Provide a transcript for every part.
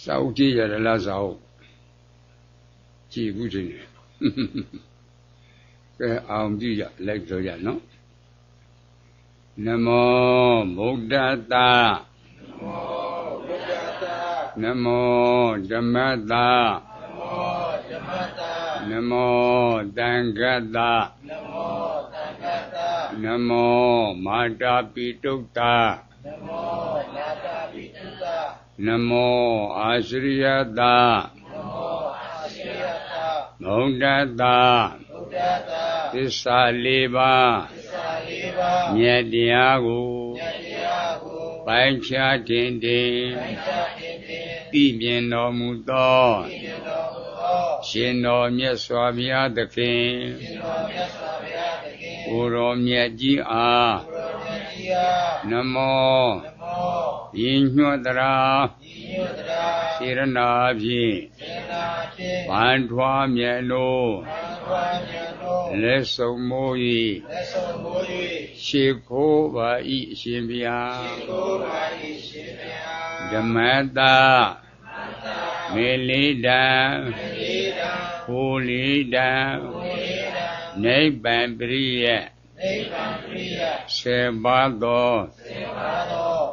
sao chi giờ là sao chỉ bút gì cái ông chi giờ lấy rồi giờ nó Nam mô Buddhata Nam mô Dhammata Nam mô Thankata Nam mô Matapitutta Nam mô Asriyata Buddhata Thissa Libaမြတ်တရားကိုပိုင်းခြားတင်သိမြင်တော်မူသောရှင်တော်မြတ်စွာဘုရားသခင်ကိုယ်တော်မြတ်ကြီးအားနမောရည်ညွှတ်တရာစေရနာဖြင့်ဗန္ထွားမြတ်လို့လက်ဆုံးမိုး၍ရှေခိုးပါ၏အရှင်ဘုရားဓမ္မတာမေလိတံဟူလိတံနိဗ္ဗာန်ပရိယဆေပါသော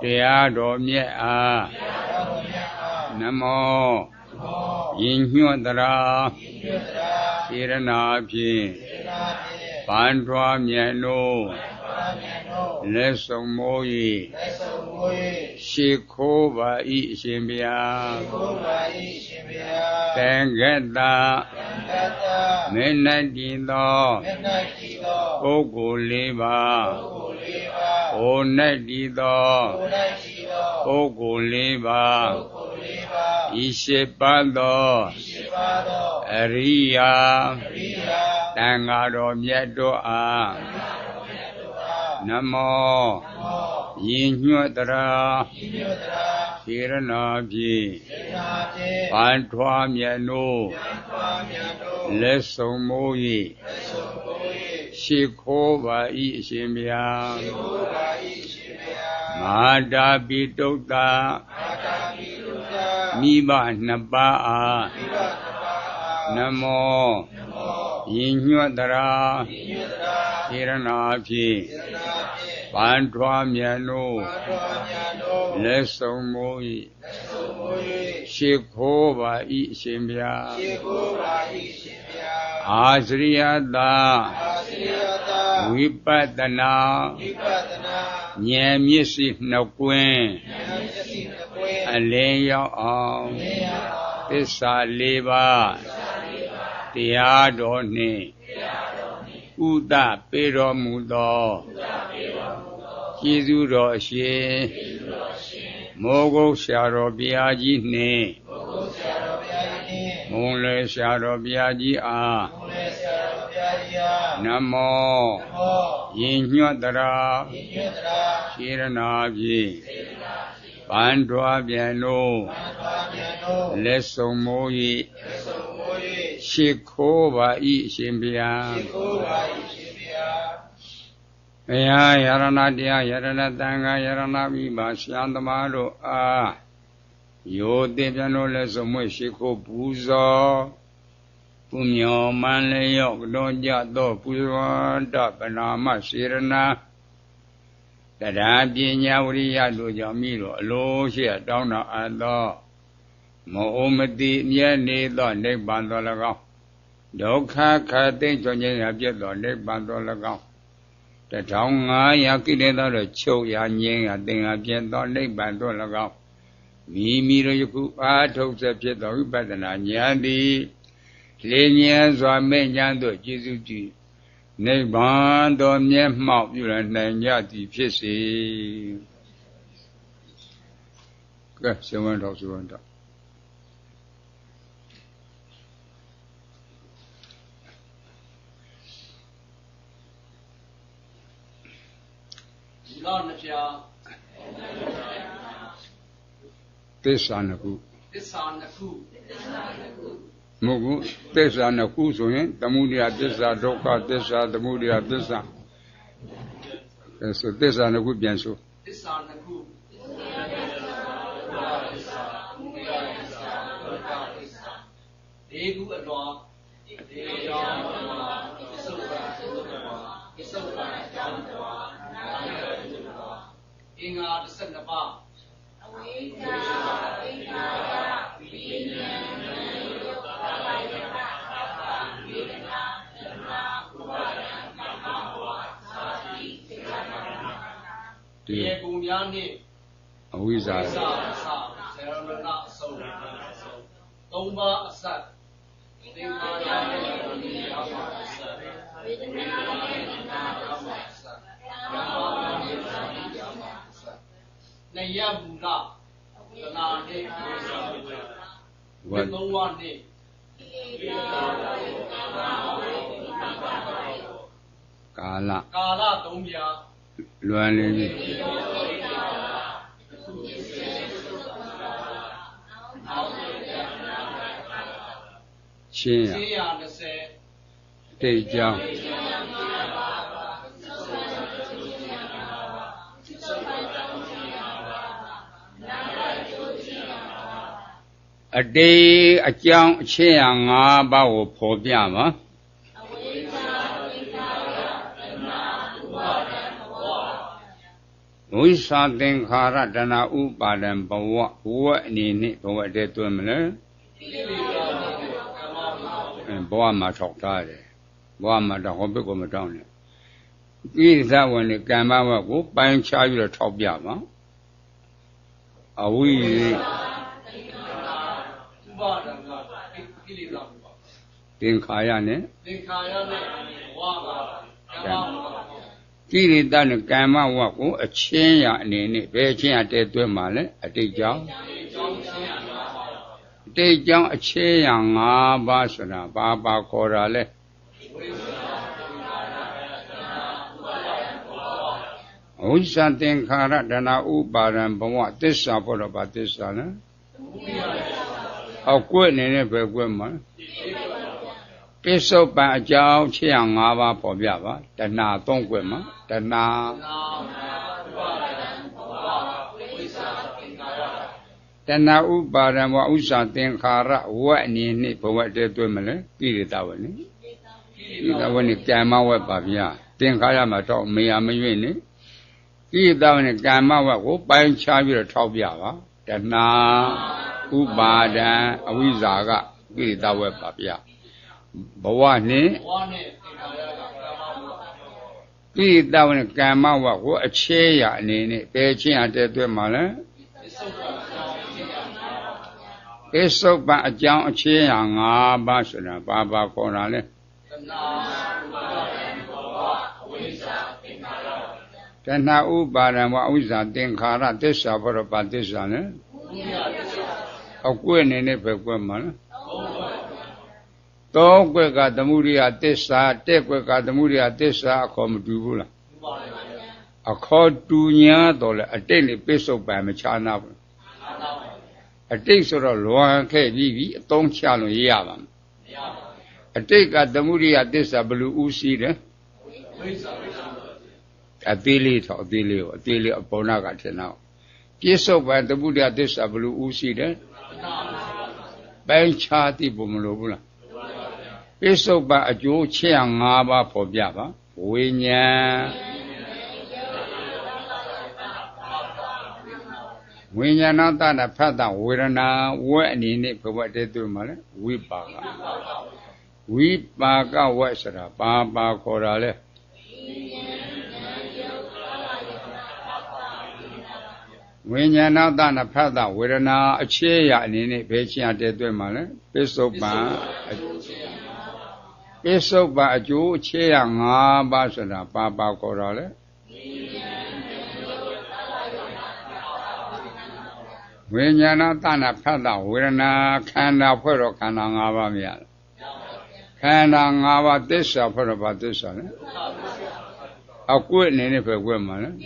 တရားတော်မြတ်အားနမောယဉ်ညွတ်တရာစေရနာဖြင့်ဗန္ထွားမြတ်လို့လက်ဆုံးမိုး၍ရှေခိုးပါ၏အရှင်ဘုရားသံဃတမေနတိသောပုဂ္ဂိုလ်လေးပါဟို၌တည်သောပုဂ္ဂိုလ်လေးပါဤရှိပါသောအရိယာတန်ဃာတော်မြတ်တို့အားနမောရည်ညွတ်တရာစေရနာဖြင့်ဗန္ထွားမြတ်နိုးလက်ဆုံးမိုး၍ရှေခိုးပါ၏အရှင်ဘုရားမာတာပိတုတ္တမိဘနှစ်ပါးအားနမောရည်ညွတ်တရာစေရနာဖြင့်ဗန္ထွားမြတ်နိုးလက်ဆုံးမိုး၏ရှေခိုးပါ၏အရှင်ဘုရားအာစရိယတာဝိပဿနာဉာဏ်မျက်စိနှစ်ကွင်းအလင်းရောက်အောင်သစ္စာလေးပါးတရားတော်နှင့်ဥဒပေးတော်မူသောကျေးဇူးတော်အရှင်မိုးကုတ်ဆရာတော်ဘုရားကြီးနှင့်မုံလေဆရာတော်ဘုရားကြီးအားနမောယဉ်ညွတ်တရာစေရနာဖြင့်ဗန္ထွားပြန်လို့လက်ဆုံးမိုး၍ရှေခိုးပါ၏အရှင်ဘုရားဘုရားယရဏတရားယရဏသံဃာယရဏမိပါဆရာသမားတို့အားယောတိပြန်လို့လက်ဆုံးမွေရှေခိုးပူဇော်ပုညောမန်လျော့တော်ကြသောပူဇော်တပနာမစေရနာတရားပညာဝိရိယတို့ကြောင့်မိတို့အလိုရှိတောင်းတအပ်သောမအိုမတိမြဲနေသောနိဗ္ဗာန်တော်၎င်းဒုက္ခခသိမ့်ကြောင့်ခြင်းရာပြည့်သောနိဗ္ဗာန်တော်၎င်း1500ကိလေသာတို့ချုပ်ရာငြိမ်းရာသင်္ဃာပြည့်သောနိဗ္ဗာန်တော်၎င်းမိမိတို့ယခုအားထုတ်ဆက်ဖြစ်သောဝိပဿနာဉာဏ်သည်လင်းဉာဏ်စွာမဲ့ဉာဏ်တို့ကျေစုကြည်နိဗ္ဗာန်တော်မျက်မှောက်ပြုရနိုင်ကြသည်ဖြစ်စေကဲရှင်ဝန္တော်ရှင်ဝန္တော်ဒီလောက်နှစ်ဖြာသစ္စာနှစ်ခုမဟုတ်ဘူးသစ္စာနှစ်ခုဆိုရင်သမုဒယသစ္စာဒုက္ခသစ္စာသမုဒယသစ္စာဆိုသစ္စာနှစ်ခုပြန်ဆိုသစ္စာနှစ်ခု A day a young chiang about for Biama. We something Haradana Upadam Bawa, what need it for what they do and Boama talk tired. Boama the hobby come down. Is that when the Gamma go by and charge the top Yama? Are we? Tinkayane Kiri done Gamma Waku, a chain in it, Beijing at the Male, a day young. Day young, a chain, Basana, Baba Corale. We something Karadana Ubaran, but what this support about this son? How good in every woman. Piso by a jow, Chiang Ava for Yava, the Na don't women, the Na. The Na Ubaran, what we something Kara, what need it for what they do, Piri Tawani. When it came out, Babia, think I am a talk me, I'm a unit. Down in Gamma, go by and charge the top Yava, the Na Ubada, a Wizaga, Piri Tawa Babia. Bawani, Piri down in Gamma, what a chair in it, Beijing at the Mala. It's so bad a young chair, Basana, Baba Corale. Then now Ubaran, what was that thing, Kara, this suffer about this on it? A queen in it for women. Dog got the moody at this side, take got the moody at this side, come to Bula. A called $2 a daily peso by Machana. A day sort of long KV, don't challenge Yavam. A day got the moody at this blue Usi. A daily upon a got now. Piso by the Buddha this a blue Usi then. Bank charty Bumulobula. Piso by a Joe Chiang Ava for Java. Winya not done a pattern, we're now in it for what they do, Mother. We baga Westera, Baba Corale. When you're not done a pattern, we're now a chair in it, Beijing at the Mother. Piso by a Joe Chiang Ava, Baba Corale. When you're not done a pattern, we're not kind of put a can on our meal. Can on our dish or put about this on it. A good name for women.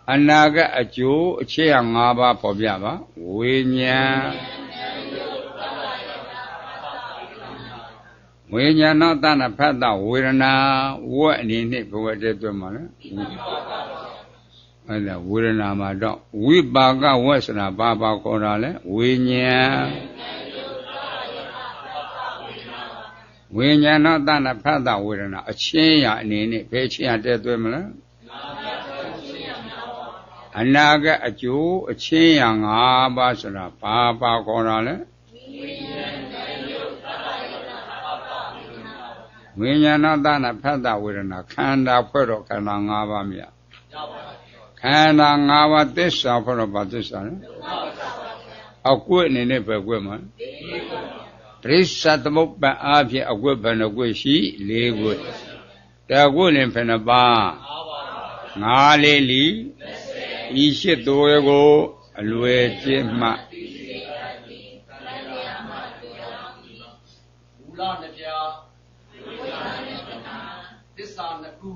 Anaga a Jew, Chiang Ava for Yava, when you're not done a pattern, we're now what in it for what they do, money. အဲ့ဒါဝေဒနာမှာတော့ဝိပါကဝက်ဆိုတာဘာခေါ်တာလဲဝိညာဉ်ဝိညာဏတဏဖတ်တာဝေဒနာအချင်းရအနေနဲ့ဘယ်ချင်းရတဲ့သွဲမလားအနာကအကျိုးအချင်းရ၅ပါးဆိုတာဘာခေါ်တာလဲဝိညာဏတဏဖတ်တာဝေဒနာခန္ဓာဖွဲ့တော့ခန္ဓာ၅ပါးမြတ်ခန္ဓာ၅ပါးသစ္စာဖွဲ့တော့ဘာသစ္စာလဲအကွက်အနေနဲ့ပဲကွက်မှာပရိစ္ဆသမုပ္ပန်အားဖြင့်အကွက်ဘယ်နှကွက်ရှိ၄ကွက်တကွက်နဲ့ဘယ်နှပါ၅လေးလီဤရှိတော်ကိုအလွယ်ကျင့်မှမူလနှစ်ပြားသစ္စာနှစ်ခု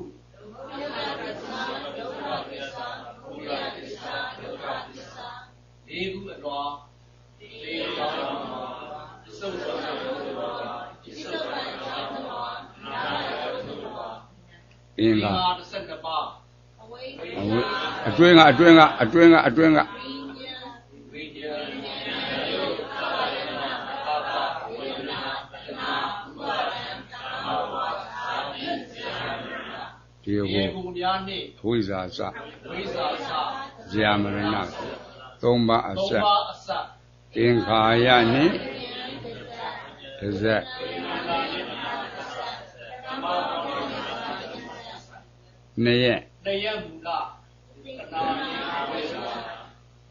ဒီခုအလွာဒီကြောင့်သုတ်တော်ဒီသုတ်ပန်ကြောင့်နာရတုပါအင်္ဂါ12ပါးအတွင်းကဝိညာဉ်ဝိညာဉ်ဒီကိုများနှင့်ဝိဇာစဇာမရဏသုံးပါအစသင်္ခါရနှင့်တစ်စက်နှစ်ရက်မူလတဏှာဝိဇ္ဇာ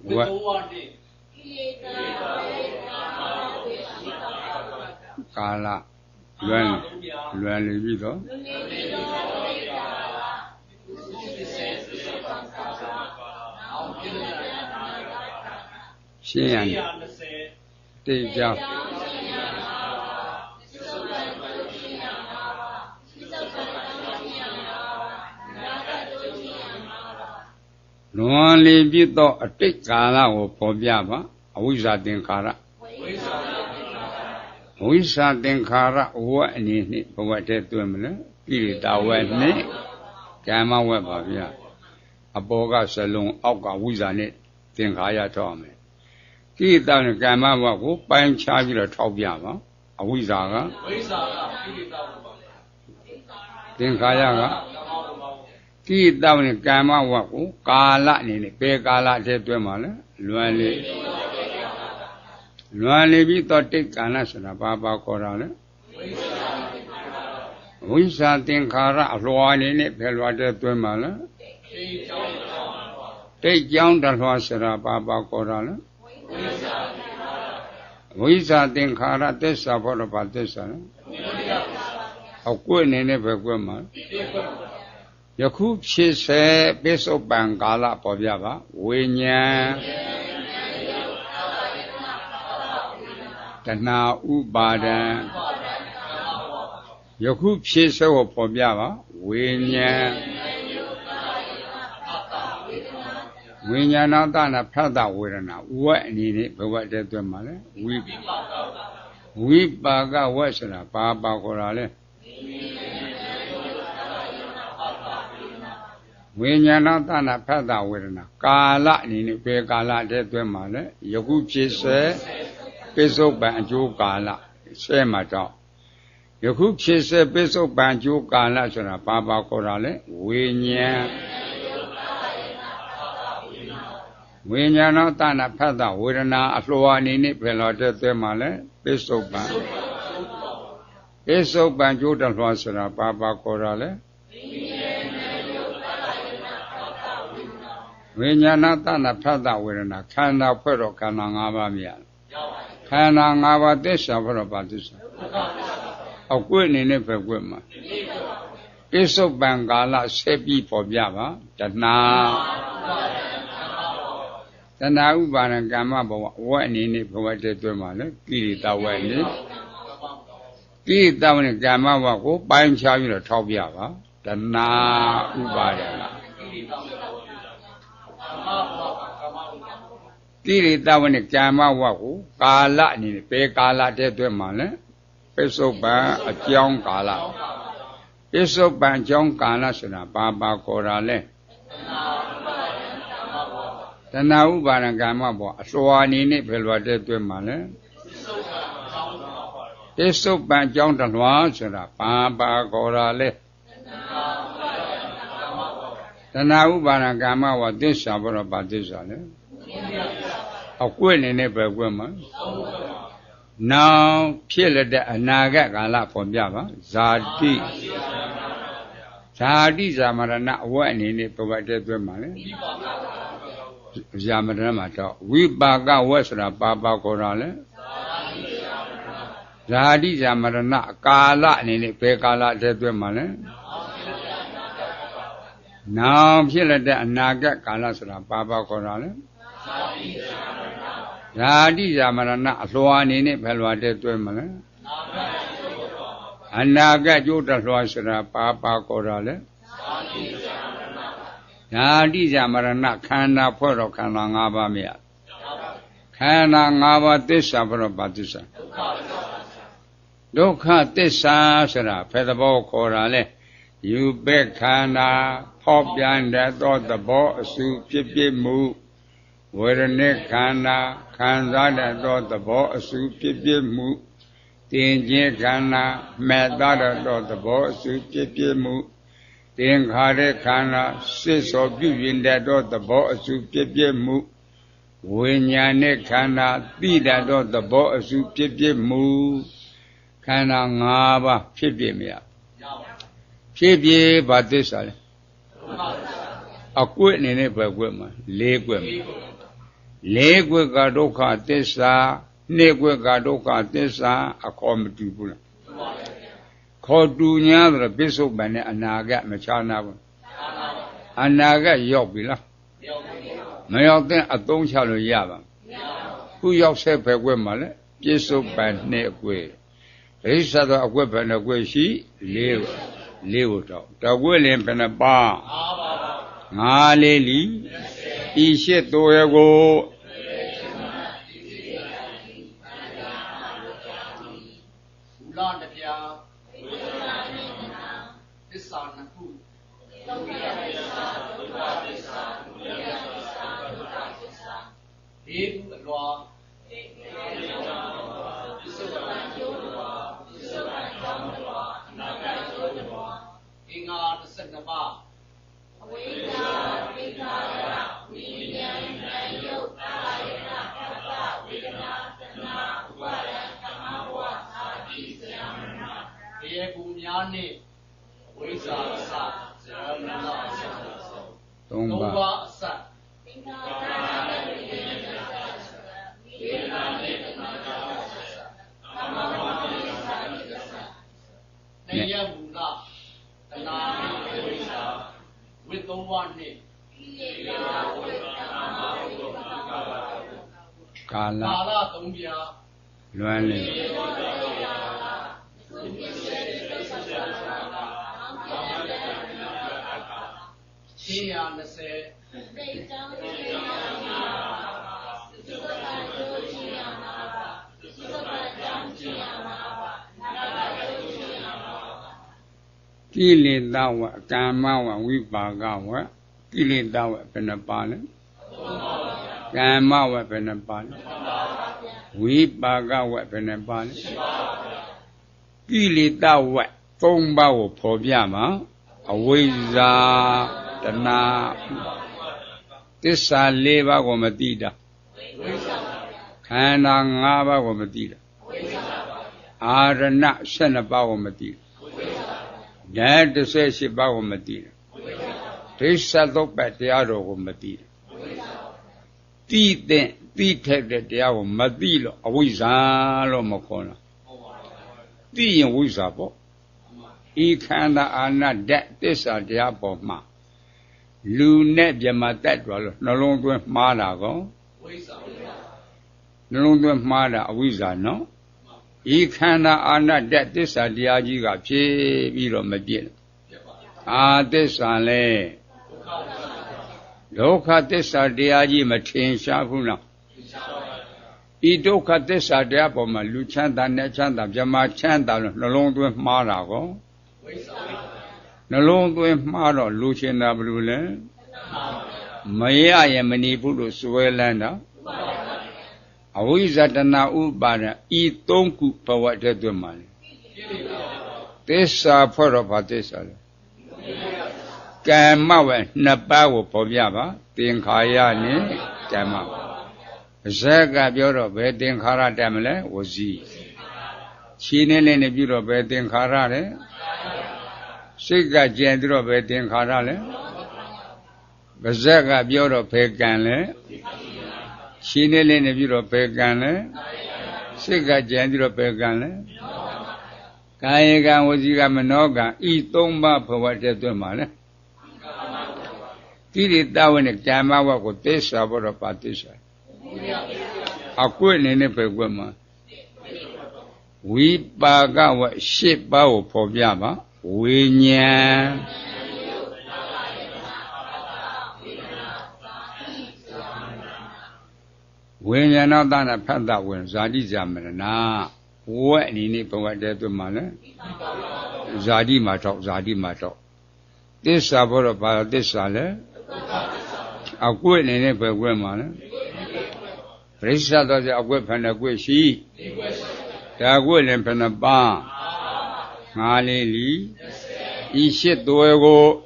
ဝတ်ကာလလွယ်နေပြီတော့ရှင်းရတယ်တိတ်ကြောင်းလွန်လီပြည့်သောအတိတ်ကာလကိုပေါ်ပြပါအဝိဇ္ဇာသင်္ခါရဝိဇ္ဇာသင်္ခါရဝတ်အနေနဲ့ဘဝတည်းတွင်မလဲကိလေသာဝတ်နဲ့ကမ္မဝတ်ပါဗျာအပေါ်ကစလုံးအောက်ကဝိဇ္ဇာနဲ့သင်္ခါရထောက်မယ်ကိလေသာနဲ့ကမ္မဝတ်ကိုပိုင်းခြားပြီးတော့ထောက်ပြပါအဝိဇ္ဇာကကိလေသာဝတ်သင်္ခါရကကိလေသာနဲ့ကမ္မဝတ်ကိုကာလအနေနဲ့ဘယ်ကာလတည်းတွင်မှာလဲလွန်လေပြီးတော့တိတ်ကာလဆိုတာဘာခေါ်တာလဲဝိဇ္ဇာသင်္ခါရအလွှာအနေနဲ့ဘယ်လွှာတည်းတွင်မှာလဲတိတ်ကြောင်းတလွှာဆိုတာဘာခေါ်တာလဲဝိဇ္ဇာသင်္ခါရသစ္စာဘောတော့ဘာသစ္စာလဲအကွက်အနေနဲ့ပဲကွက်မှာယခုဖြစ်စေပိဿုပံကာလပေါ်ပြပါဝိညာဉ်တဏှာဥပါဒံယခုဖြစ်စေကိုပေါ်ပြပါဝိညာဉ်ဝိညာဏတနာဖတ်တာဝေဒနာဝတ်အနေနဲ့ဘဝတည်းတွင်မှာလဲဝိပါကဝတ်ဆိုတာဘာခေါ်တာလဲဝိညာဏတနာဖတ်တာဝေဒနာကာလအနေနဲ့ဘယ်ကာလတည်းတွင်မှာလဲယခုဖြစ်စေပိဿုပံအကျိုးကာလဆဲမှာတော့ယခုဖြစ်စေပိဿုပံအကျိုးကာလဆိုတာဘာခေါ်တာလဲဝိညာဉ်ဝိညာဏတနာဖတ်တာဝေဒနာအလွှာအနေနဲ့ဘယ်လိုတည်းတွင်မှာလဲပိဿုပံအကျိုးတလွှာဆိုတာဘာခေါ်တာလဲဝိညာဏတနာဖတ်တာဝေဒနာခန္ဓာဖွဲ့တော့ခန္ဓာ၅ပါးမြတ်ခန္ဓာ၅ပါးသစ္စာဖွဲ့တော့ဘာသစ္စာအကွက်အနေနဲ့ပဲကွက်မှာပိဿုပံကာလဆက်ပြီးပေါ်ပြပါတဏှာဥပါဒံကမ္မဘဝဝတ်အနေနဲ့ဘဝတည်းတွင်မှာလဲကိလေသာဝတ်နေကိလေသာနဲ့ကမ္မဘဝကိုပိုင်းခြားပြီးတော့ထောက်ပြပါတဏှာဥပါဒံကိလေသာနဲ့ကမ္မဝတ်ကိုကာလအနေနဲ့ဘယ်ကာလတည်းတွင်မှာလဲပိဿုပံအကြောင်းကာလပိဿုပံအကြောင်းကာလဆိုတာဘာခေါ်တာလဲ တဏှာဥပါဒကံမဘောအစွာအနေနဲ့ဘယ်လိုတဲ့တွေ့မှာလဲပစ္စုပန်အကြောင်းတလွှာဆိုတာဘာပါခေါ်တာလဲတဏှာဥပါဒကံမဘောသစ္စာဘောတော့ဘာသစ္စာလဲအကွင့်အနေနဲ့ပဲကွင့်မှာနောင်ဖြစ်လက်တဲ့အနာဂတ်ကာလပေါ်ပြပါဇာတိဇာတိဇာမရဏအဝတ်အနေနဲ့ပဝတ်တဲ့တွေ့မှာလေဇာမရဏမှာတော့ဝိပါကဝတ်ဆိုတာပါပါခေါ်တာလေဇာတိဇာမရဏကာလအနေနဲ့ဘယ်ကာလတဲ့တွေ့မှာလဲနောင်ဖြစ်လက်တဲ့အနာဂတ်ကာလဆိုတာပါပါခေါ်တာလေဇာတိဇာမရဏအလွှာအနေနဲ့ဘယ်လိုတဲ့တွေ့မှာလဲအနာဂတ်ကျိုးတလွှာဆိုတာပါပါခေါ်တာလေဇာတိဇာမရဏခန္ဓာဖွဲ့တော့ခန္ဓာ၅ပါးမြတ်ခန္ဓာ၅ပါးသစ္စာဖွဲ့တော့ဘာသစ္စာဒုက္ခသစ္စာဆိုတာဘယ်သဘောခေါ်တာလဲယူပဲ့ခန္ဓာဖောက်ပြန်တဲ့သဘောအစုဖြစ်ဖြစ်မှုဝေဒနာခန္ဓာခံစားတဲ့သဘောအစုဖြစ်ဖြစ်မှုတင်ခြင်းခန္ဓာမဲ့သားတဲ့သဘောအစုဖြစ်ဖြစ်မှုသင်္ခါရခန္ဓာစစ်စောပြုရင်တဲ့သဘောအစုဖြစ်ဖြစ်မှုဝိညာဉ်နဲ့ခန္ဓာသိတဲ့သဘောအစုဖြစ်ဖြစ်မှုခန္ဓာ၅ပါးဖြစ်ဖြစ်မရဖြစ်ဖြစ်ဘာသစ္စာလဲအကွင့်အနေနဲ့ပဲကွင့်မှာ၄ကွင့်လေးကွက်ကဒုက္ခသစ္စာနှစ်ကွက်ကဒုက္ခသစ္စာအခေါ်မတူဘူးလားခေါ်တူ냐ဆိုတော့ပစ္စုပန်နဲ့အနာဂတ်မခြားနာဘူးအနာဂတ်ရောက်ပြီလားမရောက်တဲ့အသုံးချလို့ရပါခုရောက်ဆက်ပဲကွက်မှာလဲပစ္စုပန်နှစ်ကွက်ဒိဋ္ဌသသောအကွက်ပဲနှစ်ကွက်ရှိလေးကိုတော့ကွက်လင်ဘယ်နှပါငါးလေးလီဤရှိတော်ရကိုလတပြာသစ္စာနှစ်ခုဒုက္ခသစ္စာဒုက္ခသစ္စာဒုက္ခသစ္စာဒုက္ခသစ္စာဒီခုအလွာပစ္စုပန်ကျိုးတော်ပစ္စုပန်ကြောင်းတော်အနာဂတ်ကျိုးတော်အင်္ဂါ12ပါးအဝိဇ္ဇာသင်္ခါရဝိညာဉ်ဉာဏ်ယုတ်အာယတကပ္ပဝေဒနာသနာဥပါဒံကမ္မဝါအာတိဇယမရဏဘေကူများနှင့်ဝိဇ္ဇာအစဇာမဏအစသုံးပါးအစသင်္ခါရနဲ့ဝိညာဉ်သစ္စာဝိညာဉ်နဲ့သနာသစ္စာကမ္မဝါသစ္စာသစ္စာနေယမူလတဏှာနဲ့ဝိဇ္ဇာဝိသုံးပါးနှင့်ကိလေသာဝိသမာဝိပက္ခဝါကာလသုံးပြားလွမ်းလေကိလေသာဝကာမဝဝိပါကဝကိလေသာဝဘယ်နှပါလဲကာမဝဘယ်နှပါလဲဝိပါကဝဘယ်နှပါလဲကိလေသာဝသုံးပါးကိုဖော်ပြမှာအဝိဇ္ဇာတဏှာသစ္စာ၄ပါးကိုမသိတာခန္ဓာ၅ပါးကိုမသိတာအာရဏ12ပါးကိုမသိတာဓာတ်18ပါးကိုမသိတာဒိဋ္ဌသုတ်ပတ်တရားတော်ကိုမသိတာတိတဲ့တိထက်တဲ့တရားကိုမသိလို့အဝိဇ္ဇာလို့မခေါ်တာသိရင်ဝိဇ္ဇာပေါ့ဤခန္ဓာအာနဓာတ်သစ္စာတရားပေါ်မှာလူနဲ့ပြမတတ်တော်လို့နှလုံးသွင်းမှားတာကောဝိဇ္ဇာနှလုံးသွင်းမှားတာအဝိဇ္ဇာနော်ဤခန္ဓာအာနဓာတ်သစ္စာတရားကြီးကဖြည့်ပြီးတော့မပြည့်အာသစ္စာလဲဒုက္ခသစ္စာတရားကြီးမထင်ရှားဘူးလားဤဒုက္ခသစ္စာတရားပေါ်မှာလူချမ်းသာနဲ့ချမ်းသာပြမချမ်းသာလို့နှလုံးသွင်းမှားတာကောနှလုံးသွင်းမှားတော့လူချင်းတာဘယ်လိုလဲ Maya Yamani Buddha Swelanda Awizatana Ubana E Tonku Pawata Duman Tessa Poropatisal Kamawa Nabawo Povyava Tinkayani Kama Zaga Bureau Bedin Kara Damle was he. Chinel in the Bureau Bedin Karare Siga Gendro Bedin Karale Zaga Bureau Peganle Chinel in the Bureau Peganle Siga Gendro Peganle Kayagan was Yamanoga, eat Tomba for what they do, man. Did it down in a Kamawa with this about a partition. I couldn't in a woman. We baga ship bow for Yama, we nya. When you're not done a panda when Zadi Zamana. What in it for what they do, man? Zadi Mato. This about this sale. A good in it for women. Risa does a weapon of which she. The good in Penaba. Malili. He shit do go.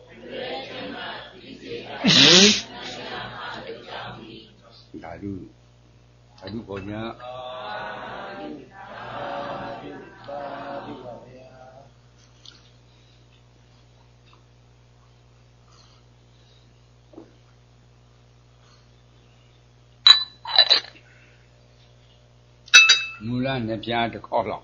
I do for you. Mulan ne pian de color.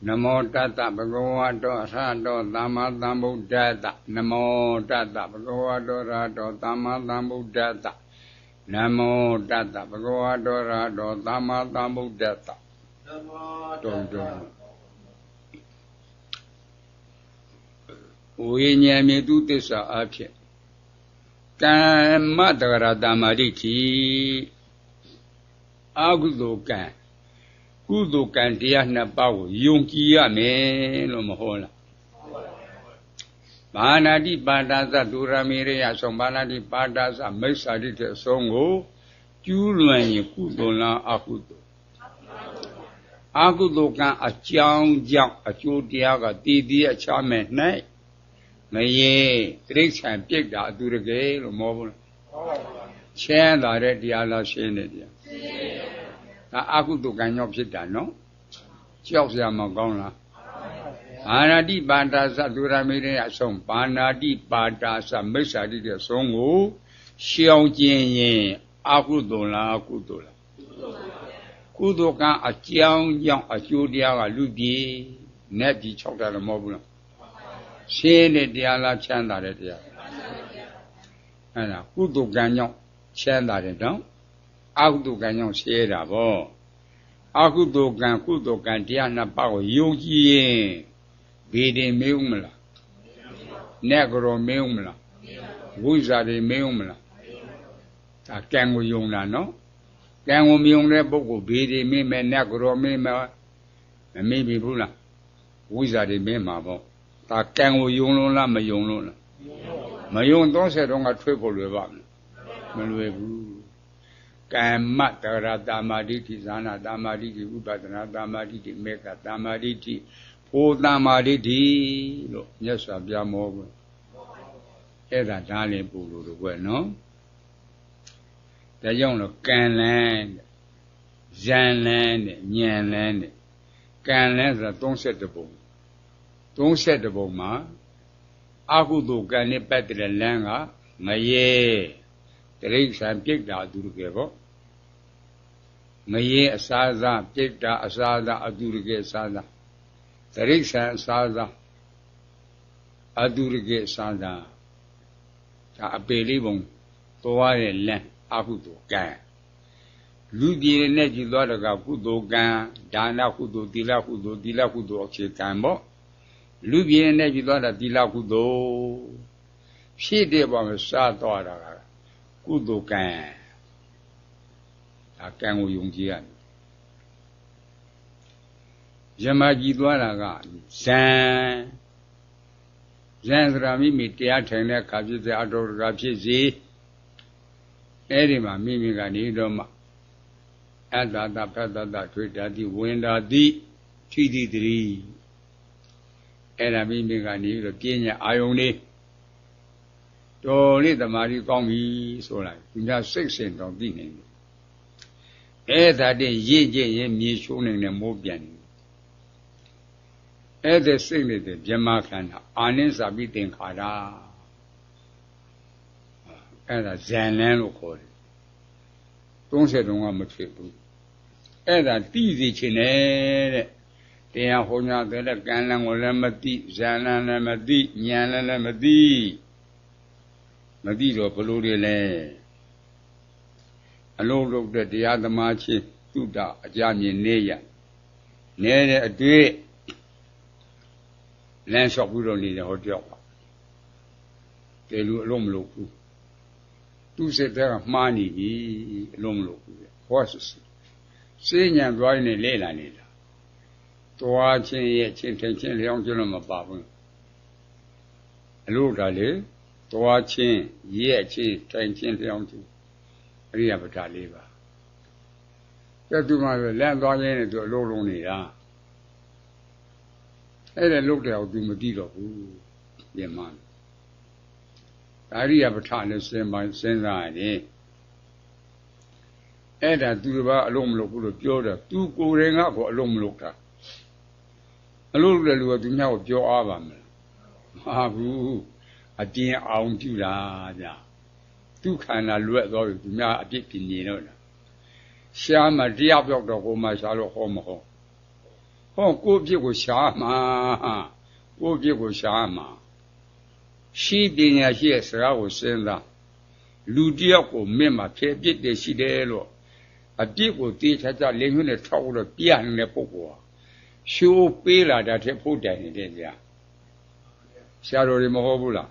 Namo Tata Bhagavato Sato Dhamma Dhambuddhata Namo Tata Bhagavato Rato Dhamma Dhambuddhata Namo Tata Bhagavato Rato Dhamma Dhambuddhata Namo Uinyami Dutisa Apya Kama Dagara Dhammaditi Agudokan Kudo Kandia Nabaw, Yunkia me no Mohola. Banadi Badaza Duramiria, Sombanadi Badaza, Mesadi Songo, Julian Kudola Akudo. Akudo can a chow jump, a chodiaga, Didi, a charmant night. May drinks and pick that do the gay or mobile. Chan direct the Allah Shenadia. Akudo can not sit down, no? Chelsea Magona. Anadi Badaza Duramiria song, Banadi Badaza Mesadi Songo, Xiao Jin, Akudola, Akudola. Kudokan a chiang young a judia a lubi, Neti Chokta the mobile. Say the Diala Chanda de Dia. And a Kudokan Chanda de Don. Akudokan Sierra Bo. Akudokan Kudokan Diana Bao Yogi. Bede Meumla. Negro Meumla. Wizard Meumla. A Kango Yuna, no? Kango Miung Boko Bede me Negro me maybe Bula. Wizard me Mabo. Ta Kango Yunla Mayunla. Mayun don't say on a triple river. Kamatara Damaditi Zana Damaditi Ubadana Damaditi Meka Damaditi O Damaditi yes abbiamo era tale puro no da young Canland Zanland Nyanland Canland don't set the bone ma Akudo Gani Petra Langa Maye Drinks and pick that do together. Maye Saza, pick that Asada, Adurige Sada. Drinks and Saza, Adurige Sada. A belibon, Toare Len, Akudo Gan. လူပြည်နဲ့ကြည်သွားတော့ကကုသိုလ်ကံဒါနကုသိုလ်သီလကုသိုလ်အခြေခံပေါ့လူပြည်နဲ့ကြည်သွားတာသီလကုသိုလ်ဖြည့်တဲ့ဘောမှာစားသွားတာကကုသိုလ်ကံဒါကံကိုယုံကြည်ရတယ်ယမကြည်သွားတာကဇံဆိုတာမိမိတရားထိုင်တဲ့အခါဖြစ်စေအတော်တကာဖြစ်စေအဲ့ဒီမှာမိမိကနေတော့မှအတ္တတဖတ္တထွေတာတိဝင်တာတိထိတိတိအဲ့ဒါမိမိကနေပြီးတော့ပြညာအာယုန်လေးတော်လေးသမာဓိကောင်းပြီဆိုလိုက်ဒီကစိတ်စင်တော်သိနေတယ်အဲ့ဒါတည်းရင့်ကျင့်ရင်မြေချိုးနေတဲ့မိုးပြန်နေအဲ့ဒါစိတ်နေတဲ့ဗြဟ္မာခန္ဓာအာနိသပိသင်္ခါရအဲ့ဒါဇန်လန်းလို့ခေါ်တယ်30တုန်းကမဖြစ်ဘူးအဲ့ဒါတိစီချင်တယ်တဲ့တရားဟောညာတဲ့ကံလန်းကိုလည်းမသိဇန်လန်းလည်းမသိဉာဏ်လည်းမသိတော့ဘလို့တွေလဲအလုံးလုံးတဲ့တရားသမားချင်းသုတအကြမြင်နေရနေတဲ့အတွေ့လမ်းလျှောက်ပြီးတော့နေတယ်ဟောကြောက်ပါကဲလူအလုံးမလို့ဘူးသူစိတ်ကမှားနေပြီအလုံးမလို့ဘူးဟောစေညံသွားနေလဲလာနေတာတွားချင်းရဲ့ချင်းထင်ချင်းလျောင်းချင်းလို့မပါဘူးအလို့ဒါလေတွားချင်းရဲ့ချင်းတိုင်ချင်းလျောင်းချင်းအရိယပဋ္ဌာ၄ပါးကဲသူမှလမ်းသွားရင်းနဲ့သူအလုံးလုံးနေတာအဲ့ဒါလုတ်တယ်အောင်သူမသိတော့ဘူးပြင်မှအရိယပဋ္ဌာနဲ့စဉ်းစားရတယ်အဲ့ဒါသူတစ်ပါးအလုံးမလုပ်ဘူးလို့ပြောတယ်သူကိုယ်တိုင်ကကိုအလုံးမလုပ်တာအလုံးလုပ်တဲ့လူကသူများကိုပြောအားပါမလားမဟာဘူးအပြင်အောင်ကြည့်တာဗျာသူခန္ဓာလွတ်သွားပြီသူများအပြစ်ပြင်နေတော့တာရှားမှတရားပြောက်တော့ကိုမှရှားလို့ဟောမဟောဟောကိုယ့်ပြစ်ကိုရှားမှာရှိပညာရှိရဲ့စကားကိုစဉ်းစားလူတယောက်ကိုမင်းမှာဖယ်ပြစ်တယ်ရှိတယ်လို့အပြစ်ကိုတေးချာချာလင်းညွှန်းနဲ့ထောက်လို့ပြနေတဲ့ပုဂ္ဂိုလ်ဟာရှိုးပေးလာတာတဲ့ဖို့တိုင်နေတဲ့ကြာဆရာတော်တွေမဟုတ်ဘူးလား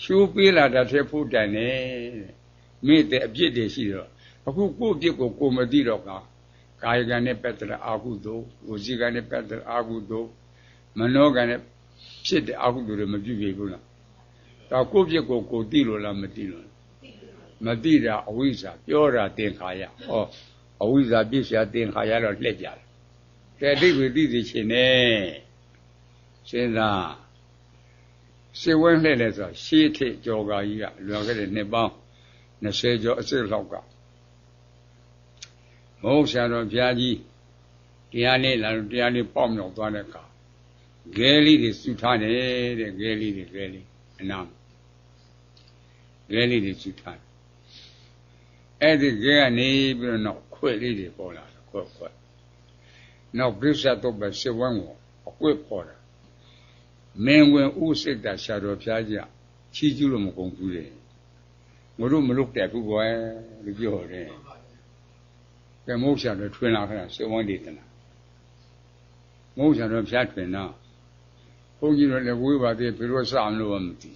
ရှိုးပေးလာတာတဲ့ဖို့တိုင်နေမိတဲ့အပြစ်တွေရှိတော့အခုကိုယ့်အပြစ်ကိုကိုယ်မသိတော့ကာယကံနဲ့ပတ်သက်တဲ့အာဟုသို့ဝစီကံနဲ့ပတ်သက်တဲ့အာဟုသို့မနောကံနဲ့ဖြစ်တဲ့အာဟုသို့တွေမပြုပြီဘူးလားဒါကိုယ့်ပြစ်ကိုကိုယ်သိလို့လားမသိလို့မသိတာအဝိဇ္ဇာပြောတာသင်္ခါရဟောအဝိဇ္ဇာပြစ်စရာသင်္ခါရတော့လှည့်ကြတယ်ကဲအတိတ်ကိုသိသိချင်းနဲ့စဉ်းစားစေဝဲလှည့်လဲဆိုရှေးထိကြော်ကာကြီးကလွန်ခဲ့တဲ့နှစ်ပေါင်း20ကျော်အစစ်လောက်ကမဟုတ်ဆရာတော်ဘုရားကြီးတရားလေးလာလို့တရားလေးပေါက်မြောက်သွားတဲ့အခါဂဲလေးတွေစုထားတယ်တဲ့ဂဲလေးအနာဂဲလေးတွေစုထားတယ်အဲ့ဒီဂဲကနေပြီးတော့နောက်ခွက်လေးတွေပေါ်လာတယ်ခွက်နောက်ပြစ္ဆတ်တော့ပဲစေဝန်းကိုအကွက်ပေါ်တာမင်းဝင်ဥစိတ်တာဆရာတော်ဘုရားကြီးချီးကျူးလို့မကုန်ဘူးလေငါတို့မလုပ်တဲ့ဘူးကွယ်လို့ပြောတယ်ကဲမဟုတ်ဆရာတော်ထွင်လာခဏစေဝန်းဒေသနာမဟုတ်ဆရာတော်ဘုရားထွင်တော့ဘုန်းကြီးတို့လည်းဝေးပါသေးဘယ်လိုစအောင်လို့မသိ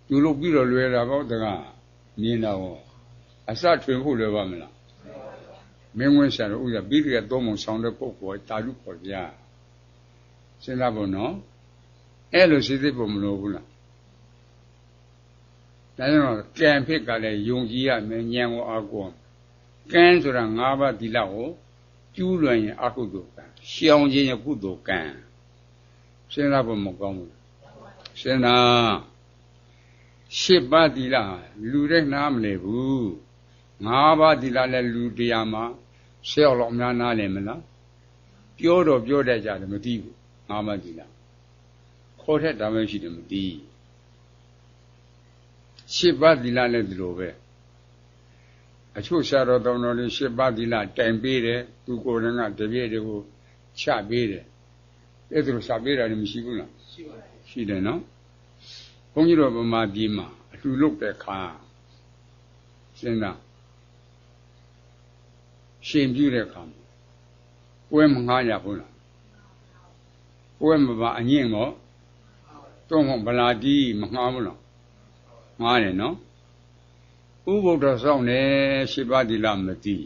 သူလုပ်ပြီးတော့လွယ်တာပေါ့တကားမြင်တော့အစထွင်ဖို့လွယ်ပါမလားမင်းဝင်ဆရာတော်ဥစ္စာပြီးတဲ့သုံးပုံဆောင်တဲ့ပုဂ္ဂိုလ်တာလူပေါ်ပြစဉ်းစားဖို့နော်အဲ့လိုစိတ်ဖို့မလိုဘူးလားဒါကြောင့်ကံဖြစ်ကလည်းယုံကြည်ရမယ်ဉာဏ်ကိုအားကိုးကံဆိုတာ၅ပါးသီလကိုကျူးလွန်ရင်အကုသိုလ်ကံရှောင်ခြင်းရကုသိုလ်ကံစဉ်းစားဖို့မကောင်းဘူးစဉ်းစား၈ပါးသီလလူတဲ့နားမလဲဘူး၅ပါးသီလလည်းလူတရားမှာ၁၀လောက်များနားလည်မလားပြောတော့ပြောတတ်ကြတယ်မသိဘူး၅ပါးသီလခေါ်ထက်တာပဲရှိတယ်မသိ၈ပါးသီလလည်းဒီလိုပဲအချို့ဆရာတော်တော်တော်လေး၈ပါးသီလတိုင်ပေးတယ်သူကိုယ်တိုင်ကတပည့်တွေကိုချပေးတယ်အဲ့ဒါလိုချပေးတာလည်းမရှိဘူးလားရှိပါတယ်ရှိတယ်နော်ဘုန်းကြီးတို့ဗမာပြည်မှာအလှလုပ်တဲ့ခါစဉ်းစား ရှင်ပြုတဲ့ခါပွဲမငှားရဘူးလားပွဲမပါအငင်းတော့တော့ဗလာတီးမငှားဘူးလားငှားတယ်နော်ဥပုဒ္ဒဆောင်နေရှိပါတိလားမသိ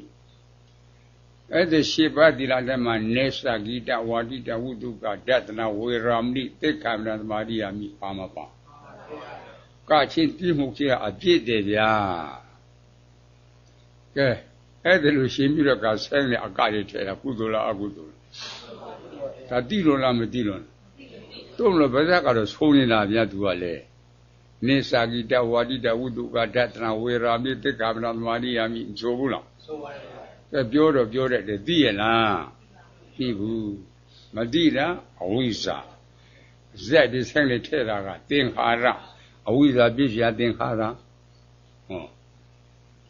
အဲ့ဒီရှိပါတိလားတဲ့မှာနေသဂိတဝါတိတဝုတုကဒတနာဝေရာမဏိသိက္ခာမဏသမာဓိယာမိပါမပါကချင်းတိမှုကြီးအပြည့်တယ်ဗျာကဲအဲ့ဒါလို့ရှင်ပြီးတော့ကဆင်းလေအကရထဲတာကုသိုလ်လားအကုသိုလ်လားဒါတိလို့လားမတိလို့လားတို့လို့ဗဇက်ကတော့ဆုံးနေတာဗျာသူကလေနေသဂိတဝါတိတဝုတုကဒတနာဝေရာမဏိသိက္ခာမဏသမာဓိယာမိဆိုဘူးလားဆိုပါတယ်ပြောတော့ပြောတဲ့သိရလားသိဘူးမသိတာအဝိဇ္ဇာဇက်ဒီဆင်းလေထဲတာကသင်္ခါရအဝိဇ္ဇာပြည့်စရာသင်္ခါရဟော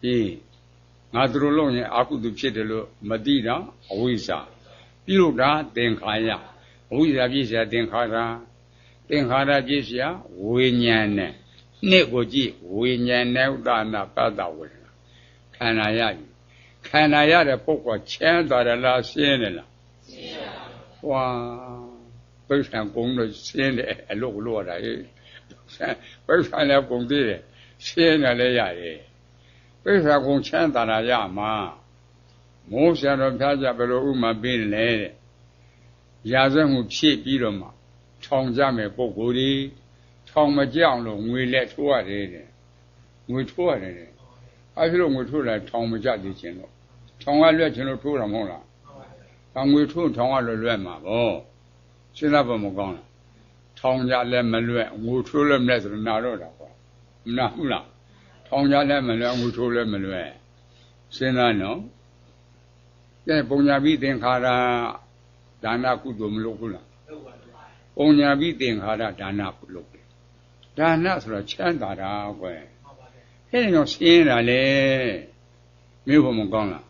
ဒီငါတို့လုံးရင်အာဟုတုဖြစ်တယ်လို့မသိတာအဝိဇ္ဇာပြုလို့တာသင်္ခါရအဝိဇ္ဇာပြည့်စရာသင်္ခါရသင်္ခါရပြည့်စရာဝိညာဉ်နဲ့နှစ်ကိုကြည့်ဝိညာဉ်နဲ့ဥဒ္ဒနာပတ္တဝေဒနာခန္ဓာရပြီခန္ဓာရတဲ့ပုဂ္ဂိုလ်ချမ်းသာတယ်လားရှင်းတယ်လားရှင်းပါဘူးပိဋကံကုံလို့ရှင်းတယ်အလို့လို့ရတာဟဲ့ပိဋကံလည်းကုံသေးတယ်ရှင်းတယ်လည်းရတယ်ပိဋကံကုံချမ်းသာတာရမှာမိုးဆရာတော်ဖျားကြဘယ်လိုဥမာပေးလဲတဲ့ရာဇဝမှုဖြစ်ပြီးတော့မှထောင်ကြမယ်ပုဂ္ဂိုလ်ဒီထောင်မကြောက်လို့ငွေလက်ထိုးရတယ်တဲ့ငွေထိုးရတယ်တဲ့အဲဒီလိုငွေထိုးလိုက်ထောင်မကြသေးခြင်းလို့ထောင်ကလွတ်ခြင်းလို့ထိုးတာမဟုတ်လားဒါငွေထိုးထောင်ကလွတ်မှာပေါ့စဉ်းစားဖို့မကောင်းလားထောင်ကြလည်းမလွတ်ငွေထိုးလည်းမလွတ်ဆိုတော့နာတော့တာပေါ့မနာဘူးလားထောင်ကြလည်းမလွတ်ငွေထိုးလည်းမလွတ်စဉ်းစားနော်ကဲပုံညာပြီးသင်္ခါရဒါနကုသိုလ်မလုပ်ဘူးလားပုံညာပြီးသင်္ခါရဒါနကုလုပ်တယ်ဒါနဆိုတော့ချမ်းသာတာကွယ်အဲ့ဒီတော့ရှင်းတာလေမျိုးဖို့မကောင်းလား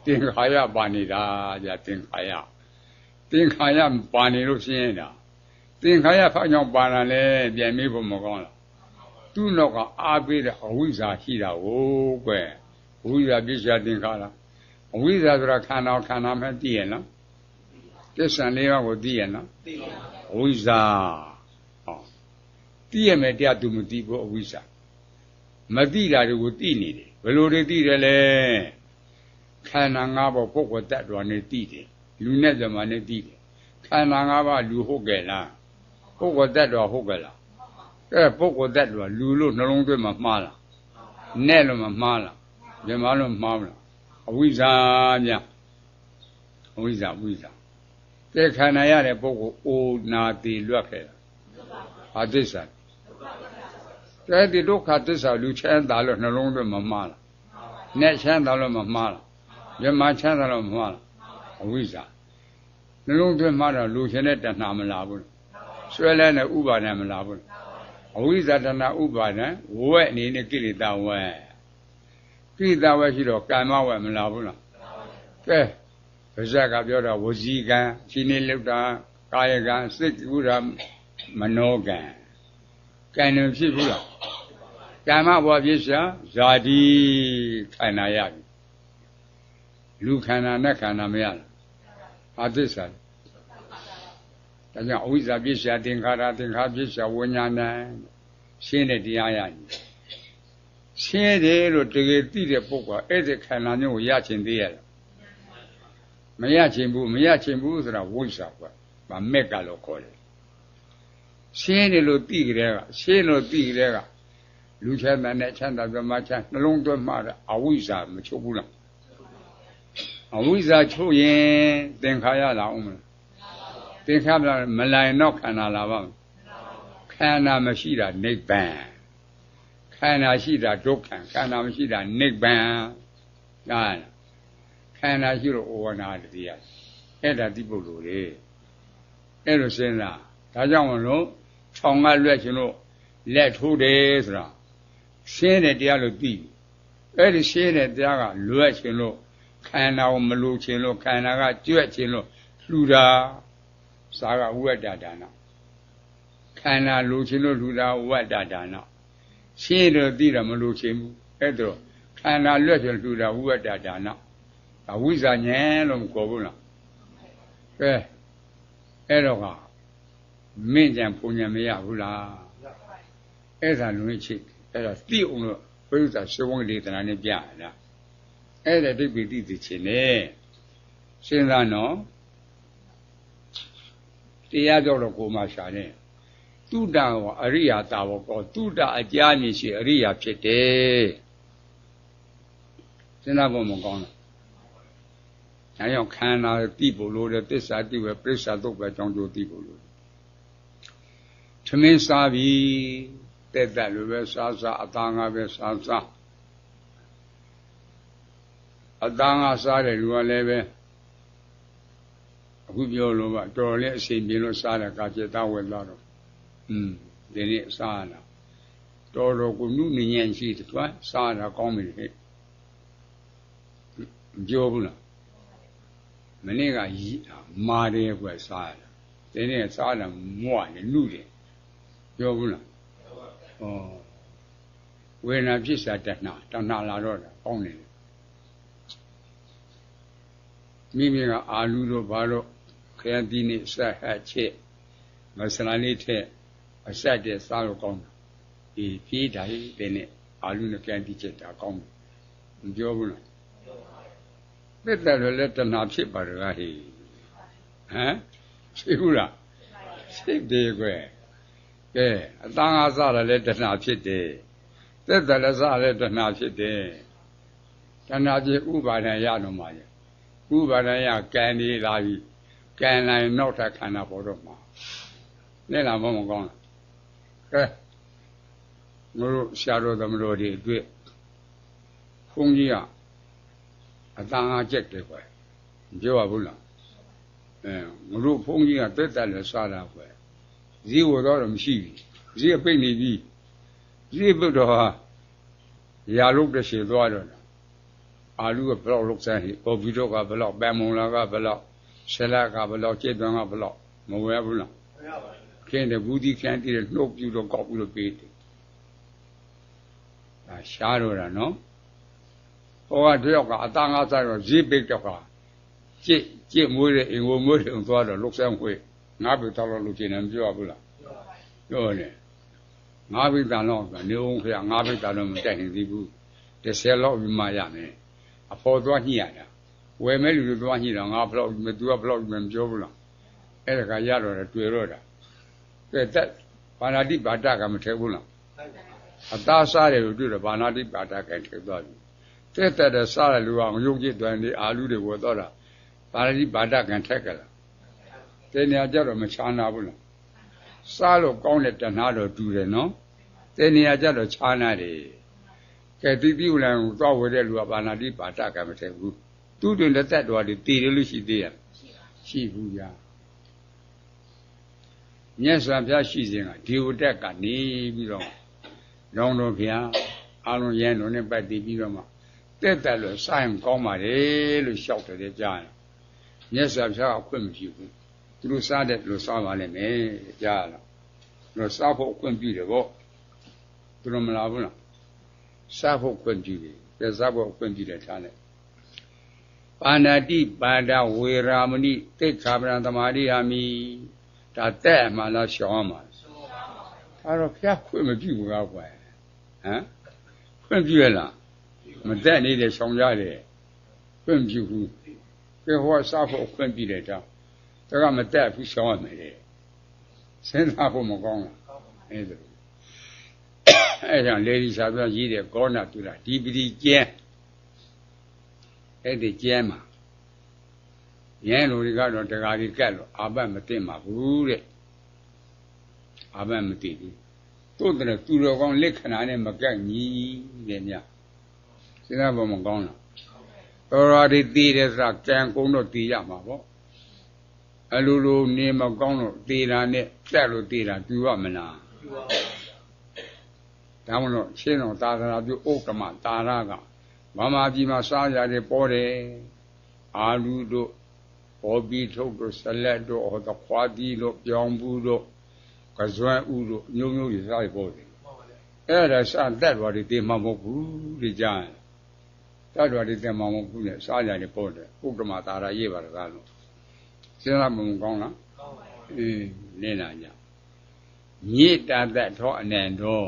သင်္ခါရပါနေတာကြာသင်္ခါရပါနေလို့ရှင်းတာသင်္ခါရဖောက်ကြောင့်ပါလာလေပြန်မျိုးဖို့မကောင်းလားသူ့နောက်ကအားပေးတဲ့အဝိဇ္ဇာရှိတာကိုကွယ်အဝိဇ္ဇာပြည့်စရာသင်္ခါရအဝိဇ္ဇာဆိုတာခန္ဓာမှသိရနော်သစ္စာလေးပါးကိုသိရနော်သိပါဘူးအဝိဇ္ဇာဟောသိရမယ်တရားသူမသိဘူးအဝိဇ္ဇာမသိတာတွေကိုသိနေတယ်ဘယ်လိုတွေသိတယ်လဲခန္ဓာ၅ပါးပုဂ္ဂိုလ်တ attva နဲ့သိတယ်လူနဲ့ဇမနဲ့သိတယ်ခန္ဓာ၅ပါးလူဟုတ်ကဲ့လားပုဂ္ဂိုလ်တ attva ဟုတ်ကဲ့လားအဲပုဂ္ဂိုလ်တ attva လူလို့နှလုံးသွင်းမှာမှားလားနဲ့လို့မမှားလားဇမလို့မှားမလားအဝိဇ္ဇာများအဝိဇ္ဇာကဲခန္ဓာရတဲ့ပုဂ္ဂိုလ်အိုနာတိလွတ်ခဲ့တာဘာသစ္စာကဲဒီဒုက္ခသစ္စာလူချမ်းသာလို့နှလုံးသွင်းမမှားလားနဲ့ချမ်းသာလို့မမှားလားဇမချမ်းသာလို့မမှားလားအဝိဇ္ဇာနှလုံးသွင်းမှားတော့လူရှင်တဲ့တဏှာမလာဘူးဆွဲလဲတဲ့ဥပါဒံမလာဘူးအဝိဇ္ဇာတဏှာဥပါဒံဝဲအနေနဲ့ကိလေသာဝဲရှိတော့ကာမဝဲမလာဘူးလားကဲဗဇက်ကပြောတော့ဝစီကံခြေနေလုတာကာယကံစိတ်ကူတာမနောကံကံនឹងဖြစ်ဘူးလားကာမဘဝဖြစ်ရှာဇာတိခန္ဓာရပြီလူခန္ဓာနဲ့ခန္ဓာမရလားအသစ္စာဒါကြောင့်အဝိဇ္ဇာဖြစ်ရှာသင်္ခါရဖြစ်ရှာဝိညာဏရှင်းတဲ့တရားရည်ရှင်းတယ်လို့တကယ်သိတဲ့ပုဂ္ဂိုလ်အဲ့ဒီခန္ဓာမျိုးကိုရချင်သေးရလားမရချင်ဘူးဆိုတာဝိဇ္ဇာကွာဗာမက်ကလို့ခေါ်တယ်ရှင်းတယ်လို့သိကြတဲ့ကလူချမ်းသာနဲ့ချမ်းသာပြမချမ်းနှလုံးသွင်းမှအဝိဇ္ဇာမချုပ်ဘူးလားအဝိဇ္ဇာချုပ်ရင်သင်္ခါရလာအောင်မလားသင်္ခါရမလာရင်တော့ခန္ဓာလာပါ့ခန္ဓာမရှိတာနိဗ္ဗာန်ခန္ဓာရှိတာဒုက္ခခန္ဓာမရှိတာနိဗ္ဗာန်ခန္ဓာရှိလို့ဩဝနာတရားအဲ့ဒါသိဖို့လိုတယ်အဲ့လိုစဉ်းစားဒါကြောင့်မလို့ခြောင်ကလွက်ခြင်းလို့လက်ထိုးတယ်ဆိုတာရှင်းတဲ့တရားလို့သိပြီအဲ့ဒီရှင်းတဲ့တရားကလွက်ခြင်းလို့ခန္ဓာကိုမလိုခြင်းလို့ခန္ဓာကကြွက်ခြင်းလို့လှူတာစာကဝိဝတ္တဒါနခန္ဓာလိုခြင်းလို့လှူတာဝိဝတ္တဒါနရှင်းတော့သိတာမလိုခြင်းဘူးအဲ့တော့ခန္ဓာလွက်ခြင်းလှူတာဝိဝတ္တဒါန ဒါဝိဇ္ဇာဉာဏ်လို့မခေါ်ဘူးလားကဲအဲ့တော့ကမင်းကြံပုံညာမရဘူးလားအဲ့ဒါလွင်ချစ်အဲ့ဒါသိအောင်လို့ဘုရားရှေဝံဒေသနာနဲ့ပြရတာအဲ့ဒါဒိဋ္ဌိသိသိချင်းနဲ့စဉ်းစားနော်တရားကြောက်တော့ကိုမှရှာတယ်တုဒ္ဒဝအရိယာတာဝကောတုဒ္ဒအကြာနေရှိအရိယာဖြစ်တယ်စဉ်းစားဖို့မကောင်းလား။ဒါကြောင့်ခန္ဓာသိဖို့လိုတယ်သစ္စာသိပဲပြိစ္ဆာသုတ်ပဲကြောင်းကျိုးသိဖို့လိုတယ်။သမင်းစားပြီးတက်တက်လိုပဲစားစားအသားငါပဲစားစားအသားငါစားတယ်လူကလည်းပဲအခုပြောလို့ကတော်လေးအချိန်ပြေလို့စားတယ်ကာကျသားဝယ်သွားတော့ဒီနေ့စားလာတော်တော်ကိုနုညံ့ရှိတယ်သူကစားတာကောင်းပြီဟဲ့မပြောဘူးလားမနေ့ကမာတယ်ကွယ်စားတယ်ဒီနေ့စားတယ်မွတယ်နုတယ်ပြောဘူးလားဩဝေဒနာဖြစ်စာတဏှာလာတော့တာကောင်းတယ်မိမိကအာလူတို့ဘာလို့ခရတိနေဆက်ဟတ်ချက်မဆလာလေးထက်အဆက်တဲ့စားလို့ကောင်းတယ်ဒီပြေးတိုင်းတဲ့နဲ့အာလူနဲ့ခရတိချက်တာကောင်းတယ်မပြောဘူးလားသက်တယ်လည်းတဏှာဖြစ်ပါတော့ဟဲ့ဟမ်ရှိဘူးလားရှိတယ်ကွယ်ကဲအတန်းအားစားတယ်လည်းတဏှာဖြစ်တယ်သက်တယ်လည်းစားလည်းတဏှာဖြစ်တယ်တဏှာဖြစ်ဥပါဒံရတော့မှာဥပါဒံရကံနေလာပြီကံနိုင်နောက်ထပ်ခန္ဓာပေါ်တော့မှာနဲ့လာမကောင်းလားကဲငါတို့ဆရာတော်သမတော်တွေအတွက်ဘုန်းကြီးကအတန်အားကျက်တယ်ကွယ်ပြောရဘူးလားငါတို့ဘုန်းကြီးကတက်တက်လည်းစားတာကွယ်ဈေးဝယ်တော့မရှိဘူးဈေးပိတ်နေပြီဈေးပုတ်တော့ရာလုတ်တဲ့ရှည်သွားတော့အာလူကဘလောက်လုတ်ဆိုင်ပေါ်ပြီးတော့ကဘလောက်ပန်မုံလာကဘလောက်ဆလကဘလောက်ကျက်သွန်းကဘလောက်မဝယ်ဘူးလားမရပါဘူးခင်းတဲ့ဘူးဒီခန်းတည်းနှုတ်ပြူတော့ကောက်ပြီးတော့ပေးတယ်ဒါရှားတော့တာနော်ဟောကတယောက်ကအတန်းငါးစားတော့ဈေးပိတ်တော့ကကြစ်မွေးတဲ့အိမ်ကိုမွေးတယ်သွားတော့လုတ်ဆိုင်ဝေးငါးပိတ်တော့လို့ကျင်တယ်မပြောဘူးလားပြောတယ်ငါးပိတ်တန်တော့နေအောင်ခရငါးပိတ်တန်တော့မတက်ရင်သေးဘူး10လောက်ပြီးမှရမယ်အဖော်သွားညှိရတာဝယ်မဲ့လူတွေသွားညှိတာငါဘလောက်မသူကဘလောက်မပြောဘူးလားအဲ့ဒါကရတော့တယ်တွေ့တော့တာကဲတက်ဘာနာတိပါဒကမထဲဘူးလားအသားစားတယ်လို့တွေ့တော့ဘာနာတိပါဒကထဲသွားပြီတက်စားတယ်လူကငရုတ်ကြည့်တယ်ဒီအာလူတွေဝယ်တော့တာဘာနာတိပါဒကထက်ကလားတဲ့နေရာကြတော့မချာနာဘူးလားစားလို့ကောင်းတဲ့တဏှာတော့တူတယ်နော်တဲ့နေရာကြတော့ချာနာတယ်ကဲတိတိဥလံကိုသွားဝယ်တဲ့လူကဘာနာတိပါဒကမထဲဘူးသူ့တွင်လက်သက်တော်တွေတည်တယ်လို့ရှိသေးရရှိဘူးဗျာမြတ်စွာဘုရားရှိစဉ်ကဒီဝတ္တကနေပြီးတော့လောင်းတော်ဘုရားအာလုံးရန်တော်နဲ့ပတ်တည်ပြီးတော့မှတက်တက်လို့စိုင်းကောင်းပါလေလို့လျှောက်တယ်ကြားတယ်မြတ်စွာဘုရားအခွင့်မပြုဘူးသူတို့စားတဲ့လို့စားပါလိမ့်မယ်ကြားလားတို့စားဖို့အခွင့်ပြုတယ်ဗောသူတို့မလာဘူးလားစားဖို့ခွင့်ပြုတယ်ပြစားဖို့ခွင့်ပြုတယ်ထားလိုက်ပါဏာတိပါဒဝေရာမဏိသိက္ခာပဒံသမာဓိဟာမိဒါတဲ့မှလားရှောင်းမှာဒါတော့ဖျားခွင့်မပြုဘူးကောကွယ်ဟမ်ခွင့်ပြုရလားမတက်နေတဲ့ရှောင်းရတယ်ခွင့်ပြုဘူးကဲဟောစားဖို့ခွင့်ပြုတယ်တော့ဒါကမတက်ဘူးရှောင်းရမယ်လေစဉ်းစားဖို့မကောင်းလားအဲ့ဒါအဲ့ကြောင့်လေဒီစာပြရေးတဲ့ကောဏတူတာဒီပတိကျဲအဲ့ဒီကျဲမှာရန်လူတွေကတော့တကားကြီးကတ်လို့အာဘတ်မသိမှာဘူးတဲ့အာဘတ်မသိဘူးတို့တဲ့သူတော်ကောင်းလက်ခဏနဲ့မကတ်ညီတဲ့မြတ်စဉ်းစားဖို့မကောင်းလားတော်တော်ဒီတည်တယ်ဆိုတာကံကုန်းတော့တည်ရမှာပေါ့အလိုလိုနေမကောင်းလို့တည်တာနဲ့တက်လို့တည်တာတူရမလားတူပါဘူးဒါမှမဟုတ်ရှင်းတော်သာသနာပြုဥက္ကမတာရကမမကြီးမှာစားရတယ်ပေါ်တယ်အာလူတို့ဘောပီထုတ်တို့ဆလက်တို့ဟောတော့ခွာတီတို့ပြောင်းဘူးတို့ကစွမ်းဥတို့ညုံညုံကြီးစားရပေါ်တယ်အဲ့ဒါစတက်သွားတယ်တေမမဟုတ်ဘူးဒီကြားတ တတ်တော်ဒီတက်မောင်မခုနဲ့စားကြတယ်ပေါ့တယ်ဥက္ကမသာရရေးပါတကားလို့စဉ်းစားမကောင်းလားလင်းလာကြမြေတာသက်ထောအနန္တော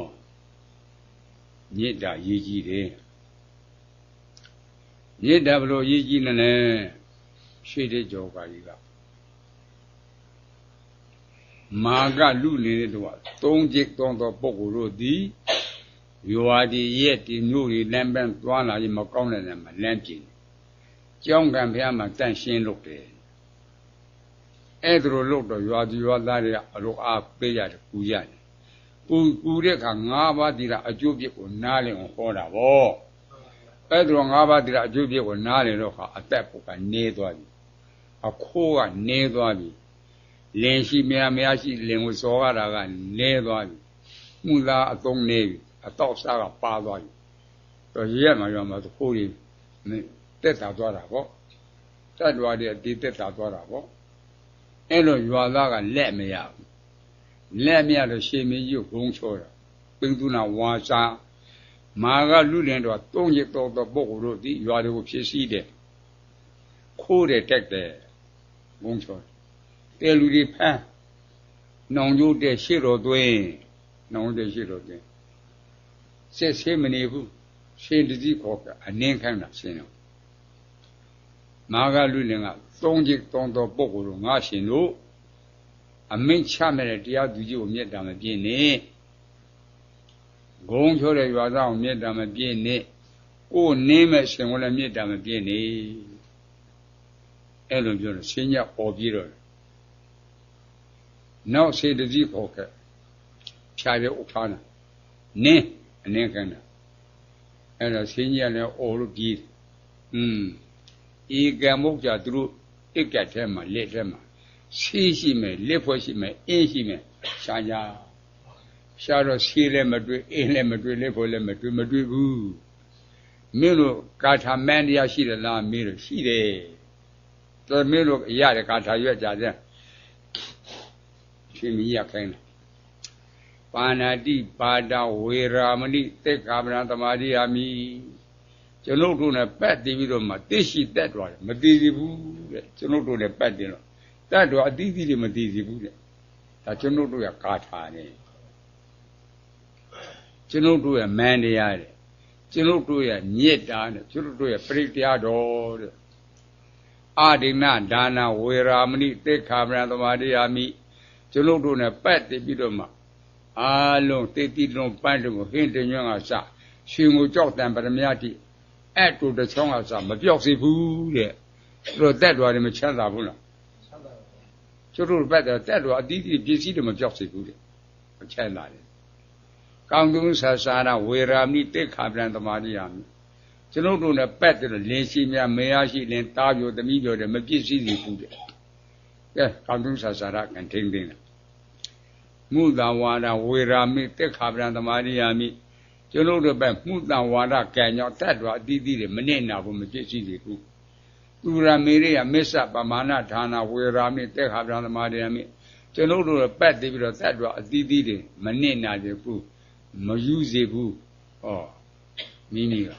မြေတာရည်ကြီးတယ်မြေတာဘလို့ရည်ကြီးနေလဲရှေ့တဲ့ကြောကာကြီးကမာကလူနေတဲ့တော့သုံးจิตသုံးသောပုဂ္ဂိုလ်တို့သည်ရွာဒီရဲ့ဒီမျိုးတွေလမ်းပန်းသွားလာရင်မကောင်းတဲ့နေရာမှာလမ်းပြင်ကြောင်းကံဖျားမှာတန့်ရှင်းလုပ်တယ်အဲ့ဒါလိုလုပ်တော့ရွာဒီရွာသားတွေကအလိုအားပေးရတယ်ပူရတယ်ပူတဲ့အခါ၅ပါးသီလအကျိုးပြစ်ကိုနားလည်အောင်ဟောတာဗောအဲ့ဒါ၅ပါးသီလအကျိုးပြစ်ကိုနားလည်တော့ခါအသက်ပုဂ္ဂနေသွားပြီအခိုးကနေသွားပြီလင်ရှိမယားရှိလင်ကိုစောရတာကနေသွားပြီမှုလားအသုံးနေပြီအတော့စားကပါသွားပြီတော့ရဲမှာရောမှာခိုးကြီးတက်တာသွားတာဗောတတ်သွားတဲ့အဒီတက်တာသွားတာဗောအဲ့လိုရွာသားကလက်မရဘူးလက်မရလို့ရှေမင်းကြီးကိုဂုံးချောတာပိသုနာဝါစာမာကလူလင်တော့သုံးရတော်သောပုဂ္ဂိုလ်တို့သည်ရွာတွေကိုဖြစ်စည်းတယ်ခိုးတယ်တက်တယ်ဂုံးချောတယ်လူတွေဖမ်းနှောင်ကျိုးတဲ့ရှေ့တော်သွင်းနှောင်တဲ့ရှေ့တော်သွင်းဆက်ဆေးမနေဘူးရှင်တတိခေါ်ကအနင်းခိုင်းတာရှင်းတော့မာကလူလင်ကသုံးจิตသုံးသောပုဂ္ဂိုလ်တို့ငါရှင်တို့အမိန့်ချမဲ့တဲ့တရားသူကြီးကိုမြတ်တာမပြည့်နဲ့ဂုံချောတဲ့ရွာသားကိုမြတ်တာမပြည့်နဲ့ကိုနင်းမဲ့ရှင်ကိုလည်းမြတ်တာမပြည့်နဲ့အဲ့လိုပြောတော့ဆင်းရဲပေါ်ပြေးတော့နောက်စေတတိခေါ်ခဲ့ဖြာရဲဥထာနာနင်းအနေကန်းတာအဲ့တော့ဆင်းရဲလည်းအော်လို့ပြေးဤကံမုတ်ကြသူတို့အက်ကတ်ထဲမှာလက်ထဲမှာရှိမယ်လက်ဖွဲ့ရှိမယ်အင်းရှိမယ်ရှားကြရှားတော့ရှိလည်းမတွေ့အင်းလည်းမတွေ့လက်ဖွဲ့လည်းမတွေ့ဘူးမင်းတို့ကာထာမန်တရားရှိတယ်လားမင်းတို့ရှိတယ်တော်မင်းတို့ရတဲ့ကာထာရွက်ကြတဲ့ရှင်မီးရခိုင်းတယ်ပါဏာတိပါဒဝေရာမဏိသက္ကာပဏသမာဓိယာမိကျွန်ုပ်တို့နဲ့ပတ်တည်ပြီးတော့မှသိရှိတတ်သွားတယ်မသိစီဘူးတဲ့ကျွန်ုပ်တို့နဲ့ပတ်တည်တော့တတ်တော့အတိအကျမသိစီဘူးတဲ့ဒါကျွန်ုပ်တို့ရကာထာတယ်ကျွန်ုပ်တို့ရမန်တရားတဲ့ကျွန်ုပ်တို့ရမေတ္တာတဲ့ကျွန်ုပ်တို့ရပရိတရားတော်တဲ့အာဒိဏဒါနဝေရာမဏိသက္ခာပဏသမာဓိယာမိကျွန်ုပ်တို့နဲ့ပတ်တည်ပြီးတော့မှအာလုံးတိတိလုံးပန်းတုံကိုဟင်းတင်ညွန့်ကစရှင်ကိုကြောက်တံပရမယတိအဲ့တူတစ်ချောင်းကစမပြောက်စေဘူးတဲ့သူတို့တက်သွားတယ်မချမ်းသာဘူးလားချမ်းသာပါဘူးကျတို့ပတ်တယ်တက်သွားအတီးတီးပစ္စည်းတွေမပြောက်စေဘူးတဲ့မချမ်းသာတယ်ကောင်းကုန်းဆာစာရဝေရာမိတိခါပံသမာဓိယာမိကျွန်ုပ်တို့နဲ့ပတ်တယ်လင်းရှိများမေယရှိလင်းတားပြိုသမီးပြိုတယ်မပစ္စည်းစီဘူးတဲ့ကဲကောင်းကုန်းဆာစာရကန်ထင်းတယ်မုဒဝါဒဝေရာမိတိခါပံသမာဓိယာမိကျွန်ုပ်တို့ပဲမှုတန်ဝါဒကံကြောင့်တတ်တော်အသီးသီးတွေမနစ်နာဘူးမပြည့်စည်သေးဘူးသူရမေရိယမစ္ဆပမာဏဌာနဝေရာမိတက်ခါပံသမာဓိယမိကျွန်ုပ်တို့ပတ်တည်ပြီးတော့တတ်တော်အသီးသီးတွေမနစ်နာသေးဘူးမယူစေဘူးဟောမိမိက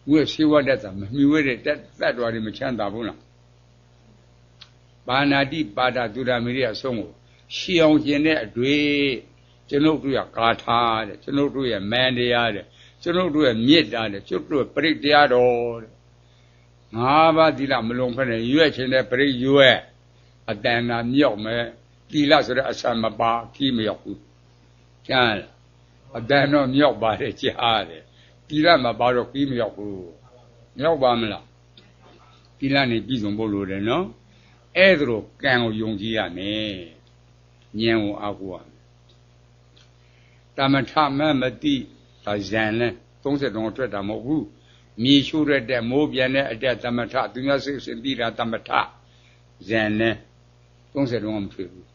ဝိသေဝတ္တမမြှဝဲတဲ့တတ်တော်တွေမချမ်းသာဘူးလားပါဏာတိပါဒသူရမေရိယအဆုံးကိုရှီအောင်ကျင်တဲ့အတွေ့ကျွန်ုပ်တို့ရကာထာတဲ့ကျွန်ုပ်တို့ရမန်တရားတဲ့ကျွန်ုပ်တို့ရမေတ္တာတဲ့ကျွန်ုပ်တို့ပရိတရားတော်တဲ့ငါးပါးသီလမလုံးဖက်နဲ့ရွက်ခြင်းတဲ့ပရိရွက်အတန်နာမြောက်မယ်သီလဆိုတဲ့အစမပါခီးမရောက်ဘူးကျန်အတန်တော့မြောက်ပါတယ်ကြားတယ်သီလမပါတော့ခီးမရောက်ဘူးမြောက်ပါမလားသီလနေပြည်စုံဖို့လိုတယ်နော်အဲ့ဒါလိုကံကိုယုံကြည်ရမယ်ဉာဏ်ကိုအားကိုးရမယ်တမထမမတိဒါဇန်လဲ30တောင်အတွက်တာမဟုတ်ဘူးမြေရှိုးရတဲ့မိုးပြန်တဲ့အတက်တမထသူများစိတ်စဉ်ပြီးတာတမထဇန်လဲ30တောင်မဖြစ်ဘူး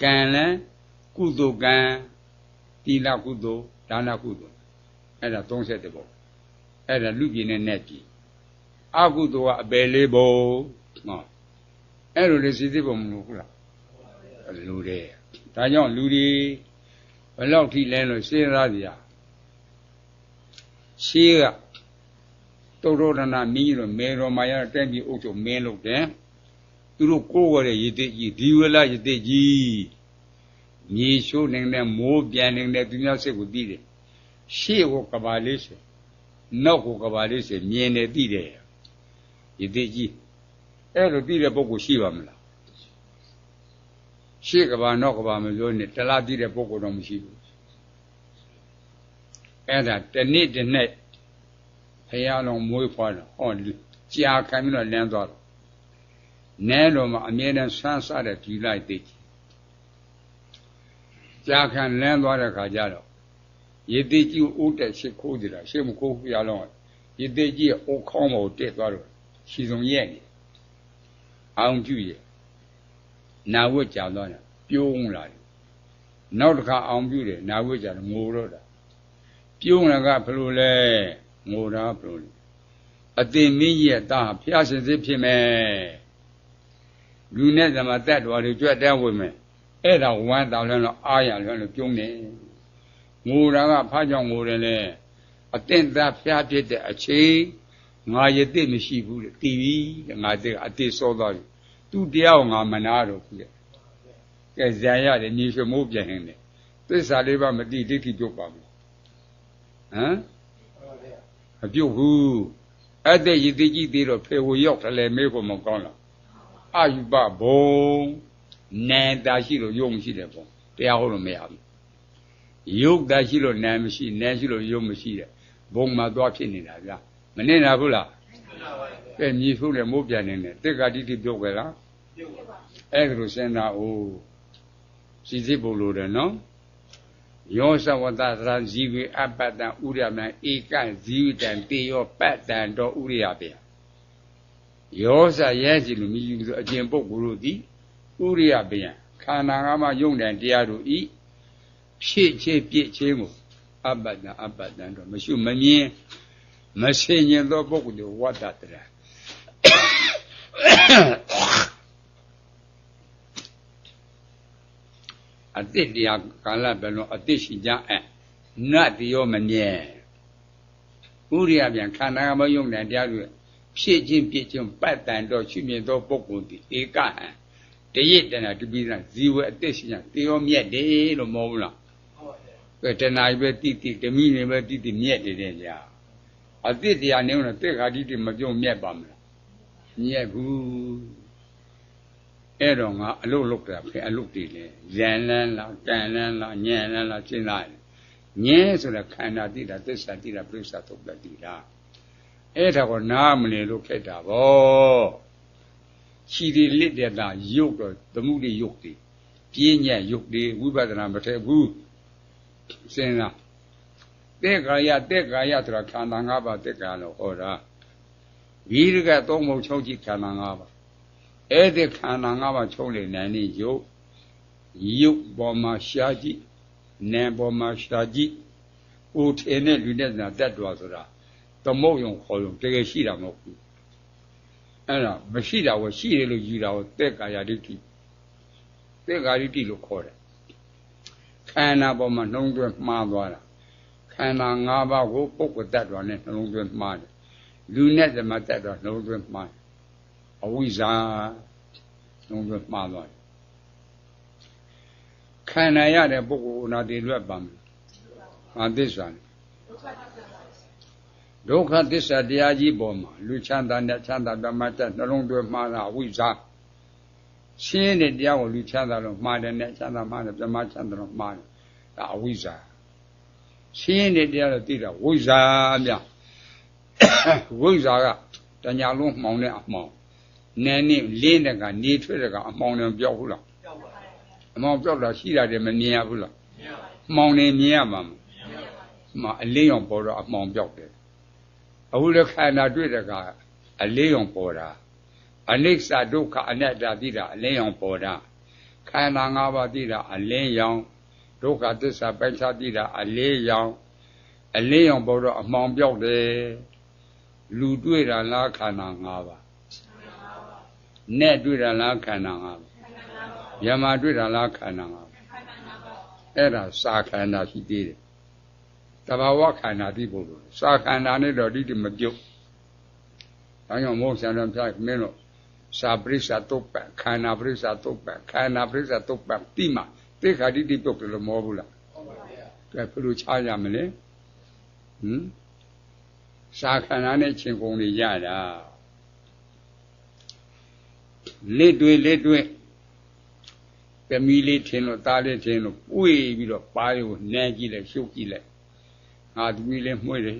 ကံလဲကုသိုလ်ကံသီလကုသိုလ်ဒါနကုသိုလ်အဲ့ဒါ30ပေါ့အဲ့ဒါလူပြည်နဲ့နဲ့ပြည်အကုသိုလ်ကအပယ်လေးပုံဟောအဲ့လိုလေစီစစ်ပုံမလို့ဟုတ်လားလူတွေဒါကြောင့်လူတွေဘယ်လောက်ထိလဲလို့စဉ်းစားကြရရှေးက သုရောဒနာမင်းတို့မေတော်မာရတက်ပြီးအုပ်ချုပ်မင်းလုပ်တယ်သူတို့ကိုးဝရရတိကြီးဒီဝလရတိကြီးမြေရှိုးနေတဲ့မိုးပြန်နေတဲ့သူများစိတ်ကိုသိတယ်ရှေ့ကိုကဘာလေးစေနောက်ကိုကဘာလေးစေမြင်နေသိတယ်ရတိကြီးအဲ့လိုသိတဲ့ပုဂ္ဂိုလ်ရှိပါမလားရှေ့ကဘာနောက်ကဘာမပြောနဲ့တလားသိတဲ့ပုဂ္ဂိုလ်တော့မရှိဘူးအဲ့ဒါတနေ့တစ်နေ့ဘုရားလုံးမွေးဖွားတော့ဟောကြာခံပြီးတော့လမ်းသွားတော့နဲတော်မှာအမြဲတမ်းဆန်းစားတဲ့ဒီလိုက်သိကြာခံလမ်းသွားတဲ့ခါကျတော့ရေတိကြီးကိုအိုးတက်ရှစ်ခိုးကြတာရှစ်မခိုးဘုရားလုံးရေတိကြီးရဲ့အိုးခေါင်းပေါ်တက်သွားတော့ရှည်စုံရဲ့နေအောင်ပြုရဲ့နာဝတ်ကြာသွားတာပြုံးလာတယ်နောက်တစ်ခါအောင်ပြုတယ်နာဝတ်ကြာငိုတော့တာပြုံးလာကဘလို့လဲငိုတာဘလို့လဲအတင်မင်းရဲ့တာဖျားရှင်စစ်ဖြစ်မယ်လူနဲ့ဓမ္မတတ်တော်တွေကြွက်တဲဝင်မယ်အဲ့ဒါဝမ်းတောင်းလဲတော့အာရလွန်းလို့ပြုံးနေငိုတာကဖားကြောင့်ငိုတယ်လေအတင်သားဖျားဖြစ်တဲ့အချိန်ငါရတိမရှိဘူးတဲ့တီးပြီးငါတဲ့အတိစောသွားပြီသူတရားကိုငါမနာတော့ဘူးတဲ့ကဲဇာရတယ်ညီရွှေမိုးပြန်ဟင်းတယ်သစ္စာလေးပါမတိဒိဋ္ဌိပြုတ်ပါဘူးဟမ်မပြုတ်ဘူးအဲ့တဲ့ရည်တိကြီးသေးတော့ဖေဝရောက်တယ်လေမေးဖို့မကောင်းလားအာယုပဘုံနာတာရှိလို့ယုံမရှိတယ်ပေါ့တရားဟုတ်လို့မရဘူးယုတ်တာရှိလို့နာမရှိနာရှိလို့ယုံမရှိတယ်ဘုံမှာသွားဖြစ်နေတာဗျာမနေနာဘူးလားကဲညီဖုလည်းမိုးပြန်နေတယ်တိက္ကတိတိပြုတ်ကြလားအဲ့ဒါလိုစဉ်းစားအိုးစီစစ်ဖို့လိုတယ်နော်ယောသဝတ္တသရဇီဝေအပ္ပတံဥရမံဧကဇီဝတံတေယောပတ္တံတော်ဥရိယပေယောသရဲစီလူမြည်ဆိုအကျင့်ပုဂ္ဂိုလ်တို့သည်ဥရိယပေခန္ဓာငါးပါးယုံတဲ့တရားတို့ဤဖြည့်ချေပြည့်ချင်းကိုအပ္ပတံတော့မရှိမမြင်မဆင်ញင်သောပုဂ္ဂိုလ်တို့ဝတ္တတရအတိတ်တရားကာလဘယ်လိုအတိတ်ရှိကြနတ်တရောမမြဲဥရိယပြန်ခန္ဓာမယုံတဲ့တရားတွေဖြည့်ချင်းပြည့်ချင်းပတ်တန်တော့ရှိမြင်သောပုဂ္ဂိုလ်သည်ဧကဟံတရစ်တနာတပိသဇီဝအတိတ်ရှိကြတရောမြက်တယ်လို့မဟုတ်ဘူးလားကဲတဏှာပဲတိတိတမိနေပဲတိတိမြက်တယ်ကြာအတိတ်တရားနေတော့တက်ခါတိတိမပြုံမြက်ပါမလားမြက်ဘူးအဲ့တော့ငါအလုတ်လုတ်တာဖေအလုတ်တည်လေဇန်လန်းလားကံလန်းလားညံလန်းလားရှင်းသားတယ်ညဲဆိုတဲ့ခန္ဓာတိတာသစ္စာတိတာပြိဿသုတ်ပတိတာအဲ့ဒါကိုနားမနေလို့ခက်တာဗောခြီရီလစ်တဲ့တာယုတ်တော့သမှုတွေယုတ်တယ်ပြင်းညက်ယုတ်တယ်ဝိပဿနာမထည့်ဘူးစဉ်းစားတက်ကာယဆိုတာခန္ဓာ၅ပါးတက်ကာလို့ဟောတာဝိရကသုံးပုံချုပ်ကြည့်ခန္ဓာ၅ပါးအဲ့ဒီခန္ဓာ၅ပါးချုပ်လေနိုင်နေယုတ်ပေါ်မှာရှားကြည့်နာပေါ်မှာရှားကြည့်ဦးထင်းနဲ့လူနဲ့တတ်တော်ဆိုတာသမုတ်ယုံခေါ်ယုံတကယ်ရှိတာမဟုတ်ဘူးအဲ့ဒါမရှိတာကိုရှိတယ်လို့ယူတာကိုတက်ကာယဒိဋ္ဌိလို့ခေါ်တယ်ခန္ဓာပေါ်မှာနှလုံးသွင်းမှားသွားတာခန္ဓာ၅ပါးကိုပုဂ္ဂိုလ်တတ်တော်နဲ့နှလုံးသွင်းမှားတယ်လူနဲ့ဓမ္မတတ်တော်နှလုံးသွင်းမှားတယ်အဝိဇ္ဇာနှလုံးသွင်းမှားသွားတယ်ခန္ဓာရတဲ့ပုဂ္ဂိုလ်နာတည်လွတ်ပါမယ်ဘာသစ္စာလဲဒုက္ခသစ္စာတရားကြီးပေါ်မှာလူချမ်းသာနဲ့ချမ်းသာဓမ္မတတ်နှလုံးသွင်းမှားတာအဝိဇ္ဇာရှင်းတဲ့တရားကိုလူချမ်းသာလို့မှားတယ်နဲ့ချမ်းသာမှားတယ်ဓမ္မချမ်းသာလို့မှားတယ်ဒါအဝိဇ္ဇာရှင်းတဲ့တရားလို့သိတာဝိဇ္ဇာများဝိဇ္ဇာကတညာလုံးမှောင်တဲ့အမှောင်နန်းနဲ့လင်းတဲ့ကနေထွက်တဲ့ကအမှောင်နဲ့ပြောက်ဘူးလားပြောက်ပါဘူးအမှောင်ပြောက်တာရှိတာတည်းမမြင်ရဘူးလားမြင်ရပါဘူးမှောင်နေမြင်ရမှာမမြင်ရပါဘူးမှအလင်းရောင်ပေါ်တော့အမှောင်ပြောက်တယ်အခုလည်းခန္ဓာတွေ့တဲ့ကအလင်းရောင်ပေါ်တာအနိစ္စဒုက္ခအနတ္တသိတာအလင်းရောင်ပေါ်တာခန္ဓာ၅ပါးသိတာအလင်းရောင်ဒုက္ခသစ္စာပိုင်းခြားသိတာအလင်းရောင်ပေါ်တော့အမှောင်ပြောက်တယ်လူတွေ့တာလားခန္ဓာ၅ပါးနဲ့တွေ့တာလားခန္ဓာ၅ပါးယမတွေ့တာလားခန္ဓာ၅ပါးအဲ့ဒါစာခန္ဓာရှိသေးတယ်တဘာဝခန္ဓာသိဖို့လို့စာခန္ဓာနဲ့တော့ဒီမပြုတ် ဒါကြောင့်မောဆန္ဒပြမင်းတို့စာပရိစ္ဆာတုပ္ပခန္ဓာပရိစ္ဆာတုပ္ပခန္ဓာပရိစ္ဆာတုပ္ပတိမှာသိခါတိတိပုတ်တယ်လို့မောဘူးလားဟုတ်ပါဗျာကဲဘယ်လိုချရမလဲစာခန္ဓာနဲ့ချင်းကုန်နေရတာလက်တွေ့သမီးလေးထင်လို့သားလေးထင်လို့ပွေပြီးတော့ပါးကိုနမ်းကြည့်လိုက်ရှုပ်ကြည့်လိုက်ငါသမီးလေးမှု့တယ်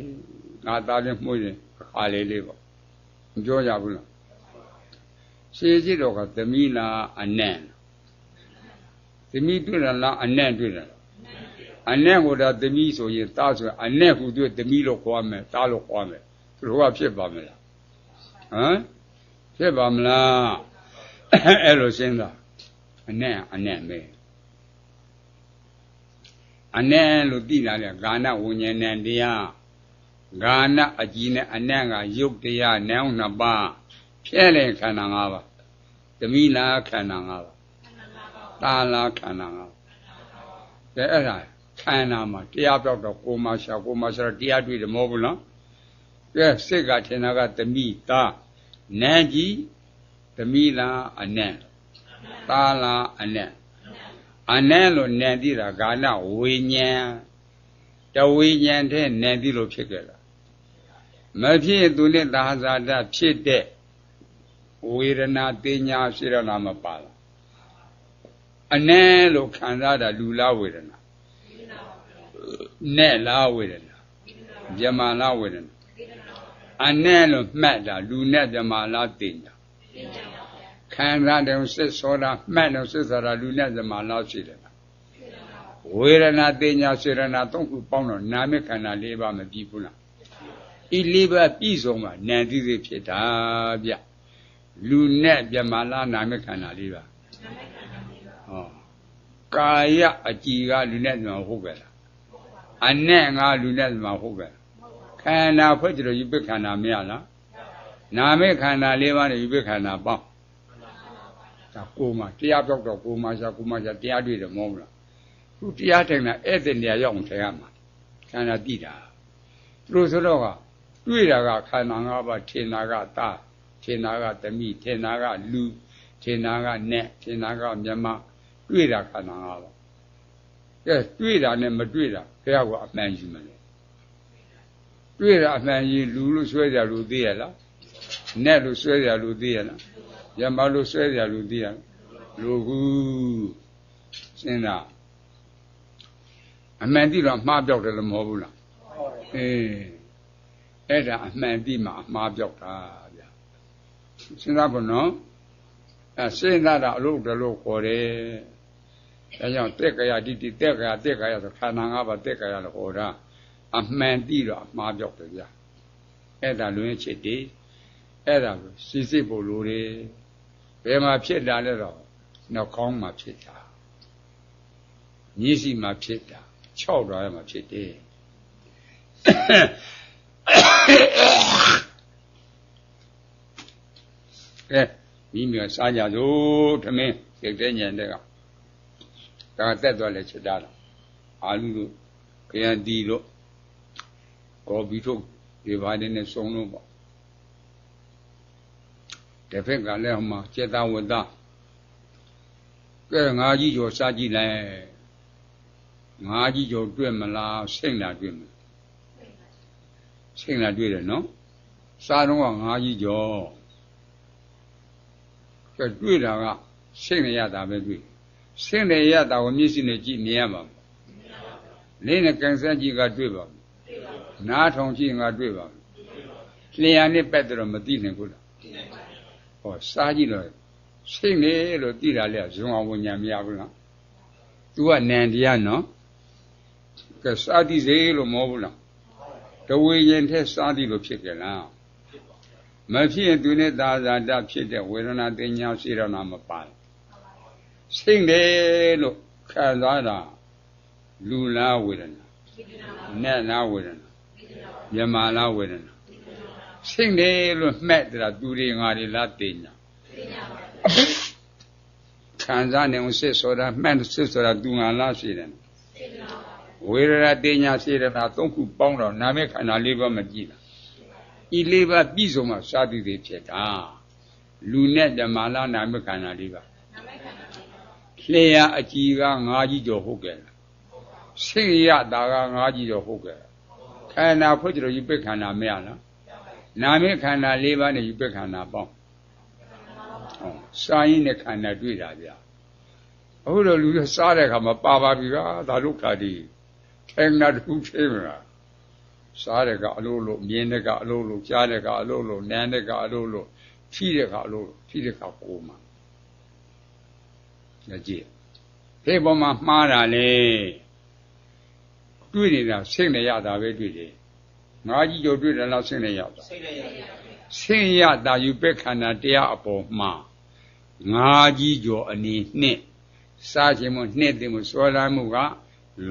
ငါသားလေးမှု့တယ်အခါလေးပေါ့မပြောကြဘူးလားရှင်းကြည့်တော့ကသမီးလားအနံ့သမီးတွေ့တယ်လားအနံ့တွေ့တယ်အနံ့ကိုဒါသမီးဆိုရင်သားဆိုအနံ့ကိုတွေ့သမီးလို့ခေါ်မယ်သားလို့ခေါ်မယ်သူတို့ကဖြစ်ပါမလားဖြစ်ပါမလားအဲ့လိုရှင်းတာအနံ့ပဲအနံ့လို့သိလာတယ်ဂါနဝိညာဏံတရားဂါနအကြည်နဲ့အနံ့ကယုတ်တရားနောင်နှစ်ပါးဖြဲလေခန္ဓာ၅ပါးသမီးလားခန္ဓာ၅ပါးတာလားခန္ဓာ၅ပါးကဲအဲ့ဒါခန္ဓာမှာတရားပြောက်တော့ကိုမရှာတရားတွေ့တယ်မဟုတ်ဘူးနော်ကဲစိတ်ကထင်တာကသမီးသားနန်းကြီးသမီးလားအနံ့တာလားအနံ့လို့နံသိတာဂါနဝိညာဉ်တဝိညာဉ်တဲ့နံသိလို့ဖြစ်ကြတာမဖြစ်သူနဲ့သာဇာတဖြစ်တဲ့ဝေဒနာတင်ညာစေရနာမပါလားအနံ့လို့ခံစားတာလူလားဝေဒနာနဲ့လားဝေဒနာဇမလားဝေဒနာအနံ့လို့မှတ်တာလူနဲ့ဇမလားတင်ညာခံစားတယ်စစ်စောတာမှတ်တယ်စစ်စောတာလူနဲ့ဇမလားရှိတယ်ဝေဒနာတင်ညာစေရနာသုံးခုပေါင်းတော့နာမခန္ဓာ၄ပါးမပြီးဘူးလားဤ၄ပါးပြည့်စုံမှနံသိသိဖြစ်တာဗျလူနဲ့ဇမလားနာမခန္ဓာ၄ပါးဟောကာယအကြည်ကလူနဲ့ဇမဟုတ်ပဲလားအနံ့ကလူနဲ့ဇမဟုတ်ပဲခန္ဓာဖွဲ့ကြလို့ယူပခန္ဓာမရလားနာမခန္ဓာ၄ပါးနဲ့ယူပခန္ဓာပေါင်းဒါကိုမှတရားပြောက်တော့ကိုမှရှာတရားတွေ့တယ်မဟုတ်လားခုတရားထိုင်တာဧည့်သည်နေရာရောက်အောင်ထိုင်ရမှာခန္ဓာတိတာသူတို့ဆိုတော့ကတွေ့တာကခန္ဓာ၅ပါးထင်တာကသာထင်တာကသမီးထင်တာကလူထင်တာကနဲ့ထင်တာကမြမတွေ့တာခန္ဓာ၅ပါးကဲတွေ့တာနဲ့မတွေ့တာဘုရားကအမှန်ယူမလဲတွေ့တာအမှန်ယူလူလို့ဆွဲကြလူသိရလားနဲ့လို့ဆွဲကြလူသိရလားယမလို့ဆွဲကြလူသိရလားလူကူစဉ်းစားအမှန်သိတော့မှားပြောက်တယ်လို့မဟုတ်ဘူးလားအဲ့ဒါအမှန်သိမှအမှားပြောက်တာဗျာစဉ်းစားဖို့နော်စဉ်းစားတာအလို့တလို့ခေါ်တယ်ဒါကြောင့်တက်ကရာတိတိတက်ကရာဆိုခန္ဓာ၅ပါးတက်ကရာလို့ခေါ်တာအမှန်သိတော့အမှားပြောက်တယ်ဗျာအဲ့ဒါလွင်ချစ်တယ်အဲ့ဒါကိုစီစစ်ဖို့လိုတယ်ဘယ်မှာဖြစ်တာလဲတော့နှောက်ခေါင်းမှာဖြစ်တာညှိစီမှာဖြစ်တာ6ဓာတ်မှာဖြစ်တယ်ကဲမိမိစားကြစို့ထမင်းစိတ်တဲ့ညံတဲ့ကဒါတက်သွားလဲချက်တာအာလူတို့ခရန်တီတို့ကော်ပီတို့ဒီဘာတွေနဲ့စုံလို့ပေါ့တစ်ဖက်ကလည်းဟိုမှာစေတဝတ္တကဲငါးကြီးကျော်စားကြည့်လိုက်ငါးကြီးကျော်တွေ့မလားစိတ်လားတွေ့မလားစိတ်လားတွေ့တယ်နော်စားတော့ကငါးကြီးကျော်ကဲတွေ့တာကစိတ်နဲ့ရတာပဲတွေ့စိတ်နဲ့ရတာကိုမျက်စိနဲ့ကြည့်မြင်ရမှာလင်းနဲ့ကန်ဆန်းကြည့်ကတွေ့ပါနားထောင်ကြည့်ငါတွေ့ပါလျှာနဲ့ပက်တော့မသိနိုင်ဘူးလားဟောစားကြည့်တော့စိတ်နဲ့လို့သိတာလေဇုံအောင်ဝဉာဏ်မရဘူးလား तू ကနန္တရားနော်ကဲစားတိစေလို့မဟုတ်ဘူးလားတဝေရင်ထဲစားတိလို့ဖြစ်ကြလားမဖြစ်ရင် तू နဲ့သာဇာတဖြစ်တဲ့ဝေဒနာတင်ညာစေရနာမပါစိတ်နဲ့လို့ခံစားတာလူလားဝေဒနာနဲ့လားဝေဒနာမြမလားဝေဒနာစိတ်နဲ့လို့မှတ်တာသူတွေငါတွေလားတင်ညာခံစားနေစစ်ဆိုတာမှတ်စစ်ဆိုတာသူငါလားရှိတယ်ဝေဒနာတင်ညာစေရနာသုံးခုပေါင်းတော့နာမခန္ဓာ၄ပါးမကြည့်လား ဤလေးပါးပြည့်စုံမှစာတိတွေဖြစ်တာလူနဲ့ဓမ္မလားနာမခန္ဓာလေးပါလျှာအကြည်က5ကြီးကျော်ဟုတ်ကဲ့စိတ်ရတာက5ကြီးကျော်ဟုတ်ကဲ့ခန္ဓာဖွဲ့ကြလို့ယူပ္ပခန္ဓာမရလားနာမခန္ဓာ၄ပါးနဲ့ယူပ္ပခန္ဓာပေါင်းစာရင်းနဲ့ခန္ဓာတွေ့တာဗျအခုတော့လူစားတဲ့အခါမှာပါပြီကဒါဒုက္ခတည်းထဲနာတူသေးမလားစားတဲ့ကအလိုလိုမြင်တဲ့ကအလိုလိုကြားတဲ့ကအလိုလိုနားတဲ့ကအလိုလိုဖြီးတဲ့ကအလိုလိုဖြီးတဲ့ကကိုမှကြည့်ဒီပေါ်မှာမှားတာလေတွေ့နေတာစိတ်နဲ့ရတာပဲတွေ့တယ်ငါးကြီးကျော်တွေ့တယ်လားစိတ်နဲ့ရတာစိတ်ရတာယူပက္ခဏာတရားအပေါ်မှာငါးကြီးကျော်အနေနဲ့စားခြင်းမနှစ်သိမှုစွဲလမ်းမှုက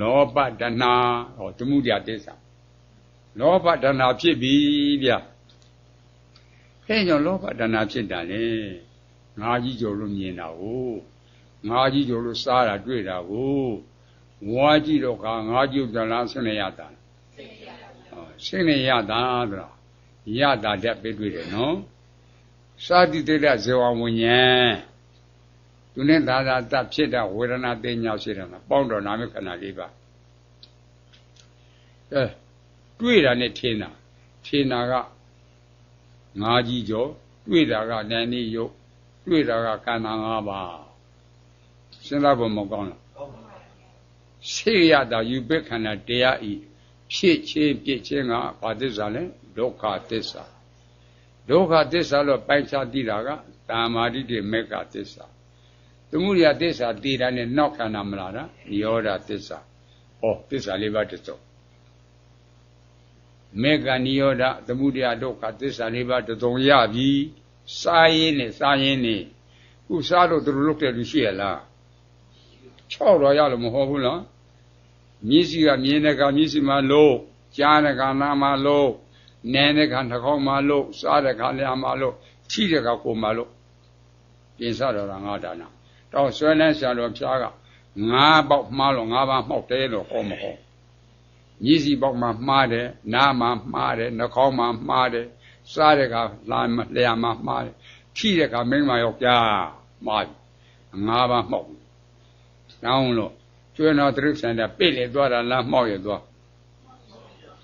လောဘတဏှာဟောသမုဒယသစ္စာလောဘတဏှာဖြစ်ပြီဗျအဲကြောင့်လောဘတဏှာဖြစ်တာလေငါးကြီးကျော်လို့မြင်တာကိုငါးကြီးကျော်လို့စားတာတွေ့တာကိုဝါကြည့်တော့ကငါးကြီးကျော်လားစိတ်နဲ့ရတာစိတ်နဲ့ရတာတော့ရတာတက်ပဲတွေ့တယ်နော်စာတိတ္တဇေဝဝိညာဉ်သူနဲ့သာသာတဖြစ်တဲ့ဝေဒနာသိညာရှိတယ်မှာပေါင်းတော်နာမခန္ဓာ၄ပါးတွေ့တာနဲ့ထင်တာကငါးကြီးကျော်တွေ့တာကနန္ဒီယုတ်တွေ့တာကခန္ဓာ၅ပါးစဉ်းစားဖို့မကောင်းလားစိတ်ရတာယူပ္ပခန္ဓာတရားဤဖြစ်ချင်းပြစ်ချင်းကဘာသစ္စာလဲဒုက္ခသစ္စာဒုက္ခသစ္စာလို့ပိုက်ခြားသိတာကတာမာတိတိမေဃသစ္စာသမုဒယသစ္စာသိတာနဲ့နောက်ခန္ဓာမလားလားနိရောဓသစ္စာဟောသစ္စာ၄ပါးတစုံမေဃနိရောဓသမုဒယဒုက္ခသစ္စာ၄ပါးတစုံရပြီစားရင်းနဲ့ခုစားလို့သူတို့လုပ်တဲ့လူရှိရလား6တော့ရလို့မဟုတ်ဘူးလားမျက်စိကမြင်တဲ့ကမျက်စိမှာလို့ကြားတဲ့ကနားမှာလို့နားတဲ့ကနှာခေါင်းမှာလို့စားတဲ့ကလျှာမှာလို့ထိတဲ့ကကိုယ်မှာလို့ပြင်စတော့တာငါဒါနာတော့ဆွဲလန်းဆရာတော်ဖျားက5ပေါက်မှားလို့5ပါးမှောက်တယ်လို့ဟောမဟုတ်မျက်စိပေါက်မှာမှားတယ်နားမှာမှားတယ်နှာခေါင်းမှာမှားတယ်စားတဲ့ကလျှာမှာမှားတယ်ထိတဲ့ကမိန်းမယောက်ျားမှားပြီ5ပါးမှောက်တောင်းလို့ကျွေးတော်တိရစ္ဆာန်တဲ့ပိတ်လေသွားတာလားမှောက်ရသွား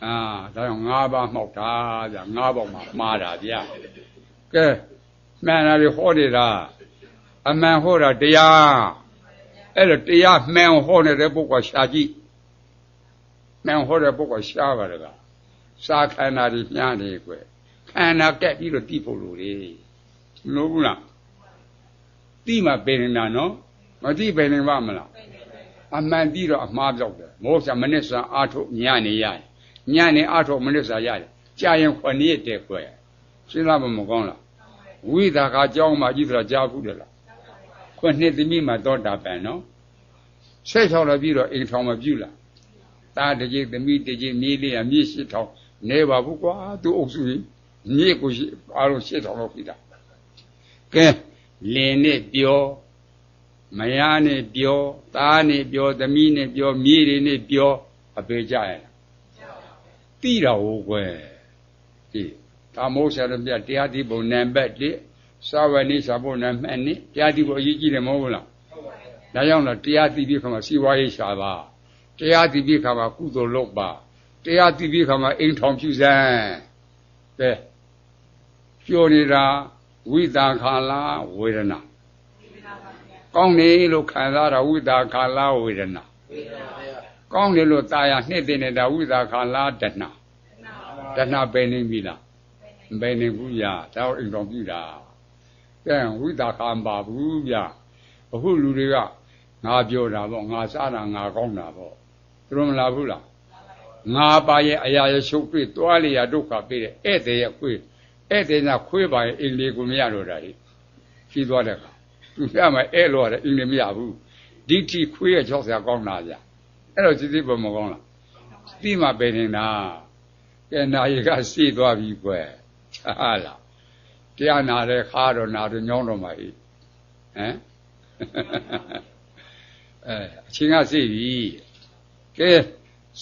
ဒါကြောင့်5ပါးမှောက်တာဗျ5ပေါက်မှာမှားတာဗျကဲမှန်တာတွေဟောနေတာအမှန်ဟောတာတရားအဲ့ဒါတရားမှန်ဟောနေတဲ့ပုဂ္ဂိုလ်ရှာကြည့်မှန်ဟောတဲ့ပုဂ္ဂိုလ်ရှာပါတကားစာခန္ဓာတွေညားနေကွယ်ခန္ဓာကက်ပြီးတော့တိဖို့လို့လေမလို့ဘူးလားတိမှပင်နေတာနော်မတိပင်နေပါမလားအမှန်တိတော့အမှားပြောက်တယ်မောဆာမနစ်စာအာထုတ်ညနေရတယ်ညနေအာထုတ်မနစ်စာရတယ်ကြာရင်9ရက်တည်းကွယ်စဉ်းစားမကောင်းလားဝိဒါခအကြောင်းမှကြီးဆိုတာကြားဘူးတယ်လား9သမီးမှသောတာပန်နော်16လောက်ပြီးတော့အိမ်ထောင်မပြုလားတာတကြီးသမီးတကြီးမြေးလေးမြေး8ထောင်နေပါဘူးကွာသူအုပ်စုကြီးမြေးကိုအားလုံး8ထောင်လောက်ပြီတာကဲလင်းနဲ့ပြောမယားနဲ့ပြောသားနဲ့ပြောသမီးနဲ့ပြောမြေးတွေနဲ့ပြောအပေကြရဲ့တိတာဟုတ်ကွယ်ဒီဒါမိုးဆရာတို့ပြတရားတိပုံနံပါတ်1သာဝတိစာဖို့နံပါတ်2တရားတိပုံအရေးကြီးတယ်မဟုတ်ဘူးလားဒါကြောင့်တော့တရားတိပြီးခါမှာစီဝါရေးရှာပါတရားတိပြီးခါမှာကုသိုလ်လုပ်ပါတရားတိပြီးခါမှာအိမ်ထောင်ပြုစမ်းကဲပြောနေတာဝိတာခာလားဝေဒနာကောင်းတယ်လို့ခံစားတာဝိတာခာလားဝေဒနာကောင်းတယ်လို့ตาရနှစ်သိနေတာဝိတာခာလားတဏှာတဏှာပဲနေပြီလားမပဲနေဘူးဗျာဒါအိမ်တော်ပြုတာကဲဝိတာခာမပါဘူးဗျာအခုလူတွေကငါပြောတာပေါ့ငါစားတာငါကောင်းတာပေါ့သူတို့မလားဘူးလားငါပါရဲ့အရာရရှုပ်တွေ့သွားလေရဒုက္ခပေးတဲ့ဧည့်သည်ရဲ့ခွေးဧည့်သည်ကခွေးပါရဲ့အင်္ဂလိပ်ကိုမရတော့တာလေပြီးသွားတဲ့အခါသူပြမယ်ဧည့်လို့ရတယ်အင်္ဂလိပ်မရဘူးဒီတိခွေးရဲ့ကြောက်စရာကောင်းတာဗျအဲ့တော့စစ်စစ်ပေါ်မကောင်းလားတိမှပဲနေတာကဲနာရီကစီးသွားပြီကွယ်ဟာလားတရားနာတဲ့ခါတော့နာတော့ညောင်းတော့မှဟိဟမ်အချင်းကစီးပြီကဲ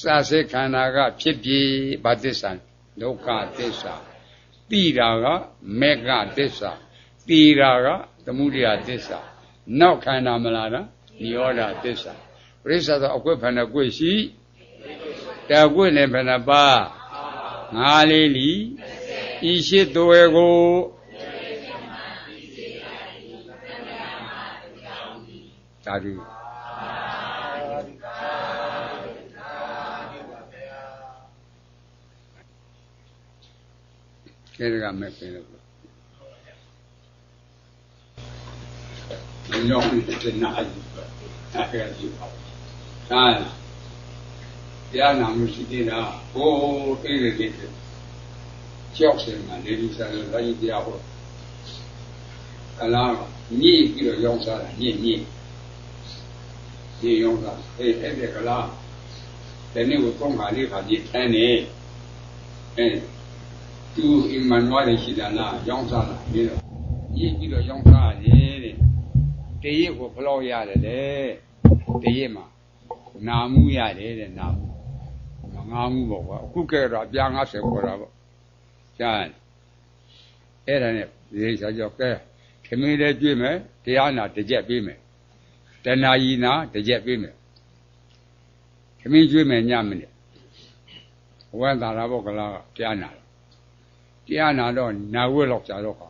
စာစေခန္ဓာကဖြစ်ပြီးဗာသစ္စာဒုက္ခသစ္စာ တိတာကမေကသစ္စာတိတာကသမုဒယသစ္စာနောက်ခန္ဓာမလားလားနိရောဓသစ္စာပရိစ္ဆာသောအကွက်ဖဏကွက်ရှိတကွက်နဲ့ဖဏပါငါလေးလီဤရှိသွဲကိုသာဓုကျေကမဲ့ပြင်လို့ညောင်းတဲ့နာအကြီးအဲ့ဒါကြီးပါဒါတရားနာမှုရှိသေးတာဟိုတိရတိကြောက်စင်မှာနေလူစားလို့လည်းတရားဟောကလာညိပြီးတော့ရောင်းစားတာညိရောင်းစားအဲ့ဒီကလာဒီနေ့ကိုကောင်းပါလေခါကြီးထမ်းနေသူအင်မန်ဝါရရှိတာလားရောင်းစားတာပြီးတော့ညိပြီးတော့ရောင်းစားရတယ်တဲ့တရစ်ကိုဖလောက်ရတယ်လေတရစ်မှာနာမှုရတယ်တဲ့နာမှုငါမှုပေါ့ကွာအခုကဲတော့အပြား90ပေါ်တာပေါ့ရှားအဲ့ဒါနဲ့ဒီစားကြောက်ကဲခမင်းလေးကျွေးမယ်တရားနာတစ်ချက်ပေးမယ်တဏှာကြီးနာတစ်ချက်ပေးမယ်ခမင်းကျွေးမယ်ညမနဲ့ဝမ်းသာတာပေါ့ကလားတရားနာတော့နာဝဲလောက်ကြတော့ခါ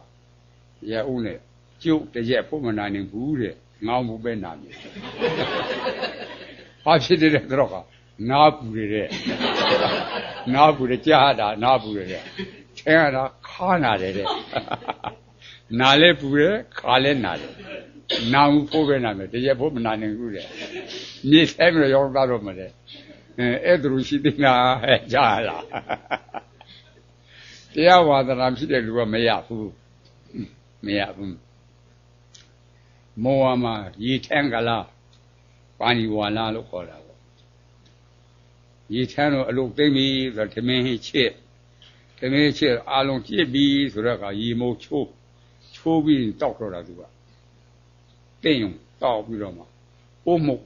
ရဲဦးနဲ့ကျုပ်တစ်ချက်ဖို့မနာနိုင်ဘူးတဲ့ငောင်းမှုပဲနာမယ်ဘာဖြစ်တဲ့တော့ခါနာပူတဲ့နာပူတဲ့ကြားတာနာပူတဲ့ထဲရတာခါနာတယ်တဲ့နာလဲပူတယ်ခါလဲနာတယ်နာမှုဖို့ပဲနာမယ်တရက်ဖို့မနာနိုင်ဘူးတဲ့မြေဆိုင်မရောသားတော့မလဲအဲ့ဒါလိုရှိသေးလားဟဲ့ကြားလားတရားဝါဒနာဖြစ်တဲ့လူကမရဘူးမောဟမှာရေထန်းကလားပါဏိဝါလာလို့ခေါ်တာပေါ့ရေထန်းတော့အလုပ်သိမ့်ပြီဆိုတော့ဓမင်းချစ်အာလုံးကြည့်ပြီဆိုတော့ကရေမိုးချိုးပြီးတောက်တော့တာသူကတိမ်ုံတောက်ပြီးတော့မှအုံမုတ်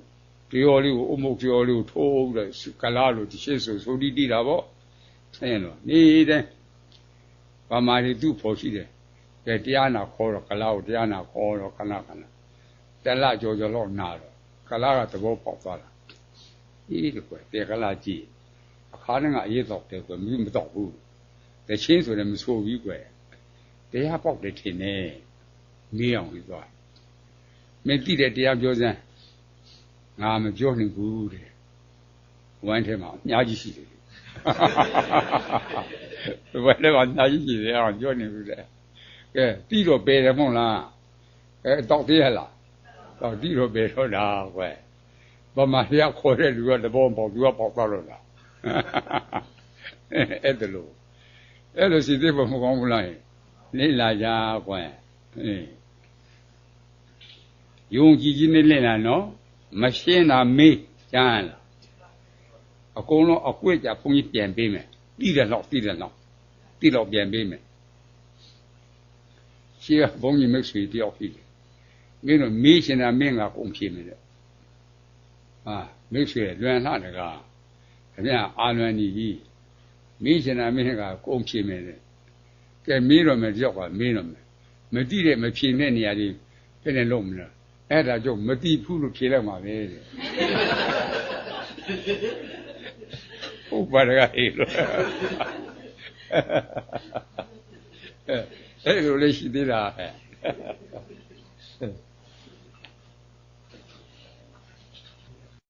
တရားလေးကိုအုံမုတ်တရားလေးကိုထိုးပြီးတော့ကလားလို့ဒီရှေ့ဆိုဒီတိတာပေါ့အဲတော့နေတဲ့ဗမာတွေသူ့ဖို့ရှိတယ်ကဲတရားနာခေါ်တော့ကလားကိုတရားနာခေါ်တော့ခဏတလကြော်တော့နာတော့ကလားကသဘောပေါက်သွားတာဒီကွယ်တေကလားကြည့်အခါနဲ့ကအရေးတော့တယ်ကွယ်မတော့ဘူးတချင်းဆိုလည်းမဆိုဘူးကွယ်တရားပေါက်တယ်ထင်နေမေးအောင်ပြီးသွားမင်းသိတဲ့တရားပြောစမ်းငါမပြောနိုင်ဘူးတဲ့ဝမ်းထဲမှာအများကြီးရှိတယ်ဝမ်းထဲမှာအများကြီးရှိတယ်အောင်ပြောနေဘူးတဲ့ကဲတိတော့ပယ်တယ်မဟုတ်လားတောက်သေးရလားတော့တိတော့ပယ်တော့တာကွယ်ဗမာတရားခေါ်တဲ့လူကတဘောပေါက်သူကပေါက်သွားလို့လားအဲ့ဒါလို့ရှိသေးဖို့မကောင်းဘူးလားလေ့လာကြကွယ်ယုံကြည်ခြင်းနဲ့လေ့လာနော်မရှင်းတာမေးကြမ်းလားအကုန်လုံးအကွက်ကြဘုန်းကြီးပြန်ပေးမယ်ပြီးတယ်တော့ပြန်ပေးမယ်ရှင်းဘုန်းကြီးမိတ်ဆွေတယောက်ရှိတယ်မင်းတို့မေးရှင်တာမင်းကကုန်ဖြေမယ်တဲ့မိတ်ဆွေလွန်လှတကားခင်ဗျာအာလွန်ကြီးမေးရှင်တာမင်းကကုန်ဖြေမယ်တဲ့ကဲမေးတော့မယ်တယောက်ကမေးတော့မယ်မသိတဲ့မဖြေတဲ့နေရာကြီးဘယ်နဲ့လုံးမလဲအဲ့ဒါကြောင့်မသိဘူးလို့ဖြေလိုက်မှာပဲတဲ့ဟုတ်ပါရဲ့ဟေးလို့အဲ့လိုလေးရှိသေးတာဟဲ့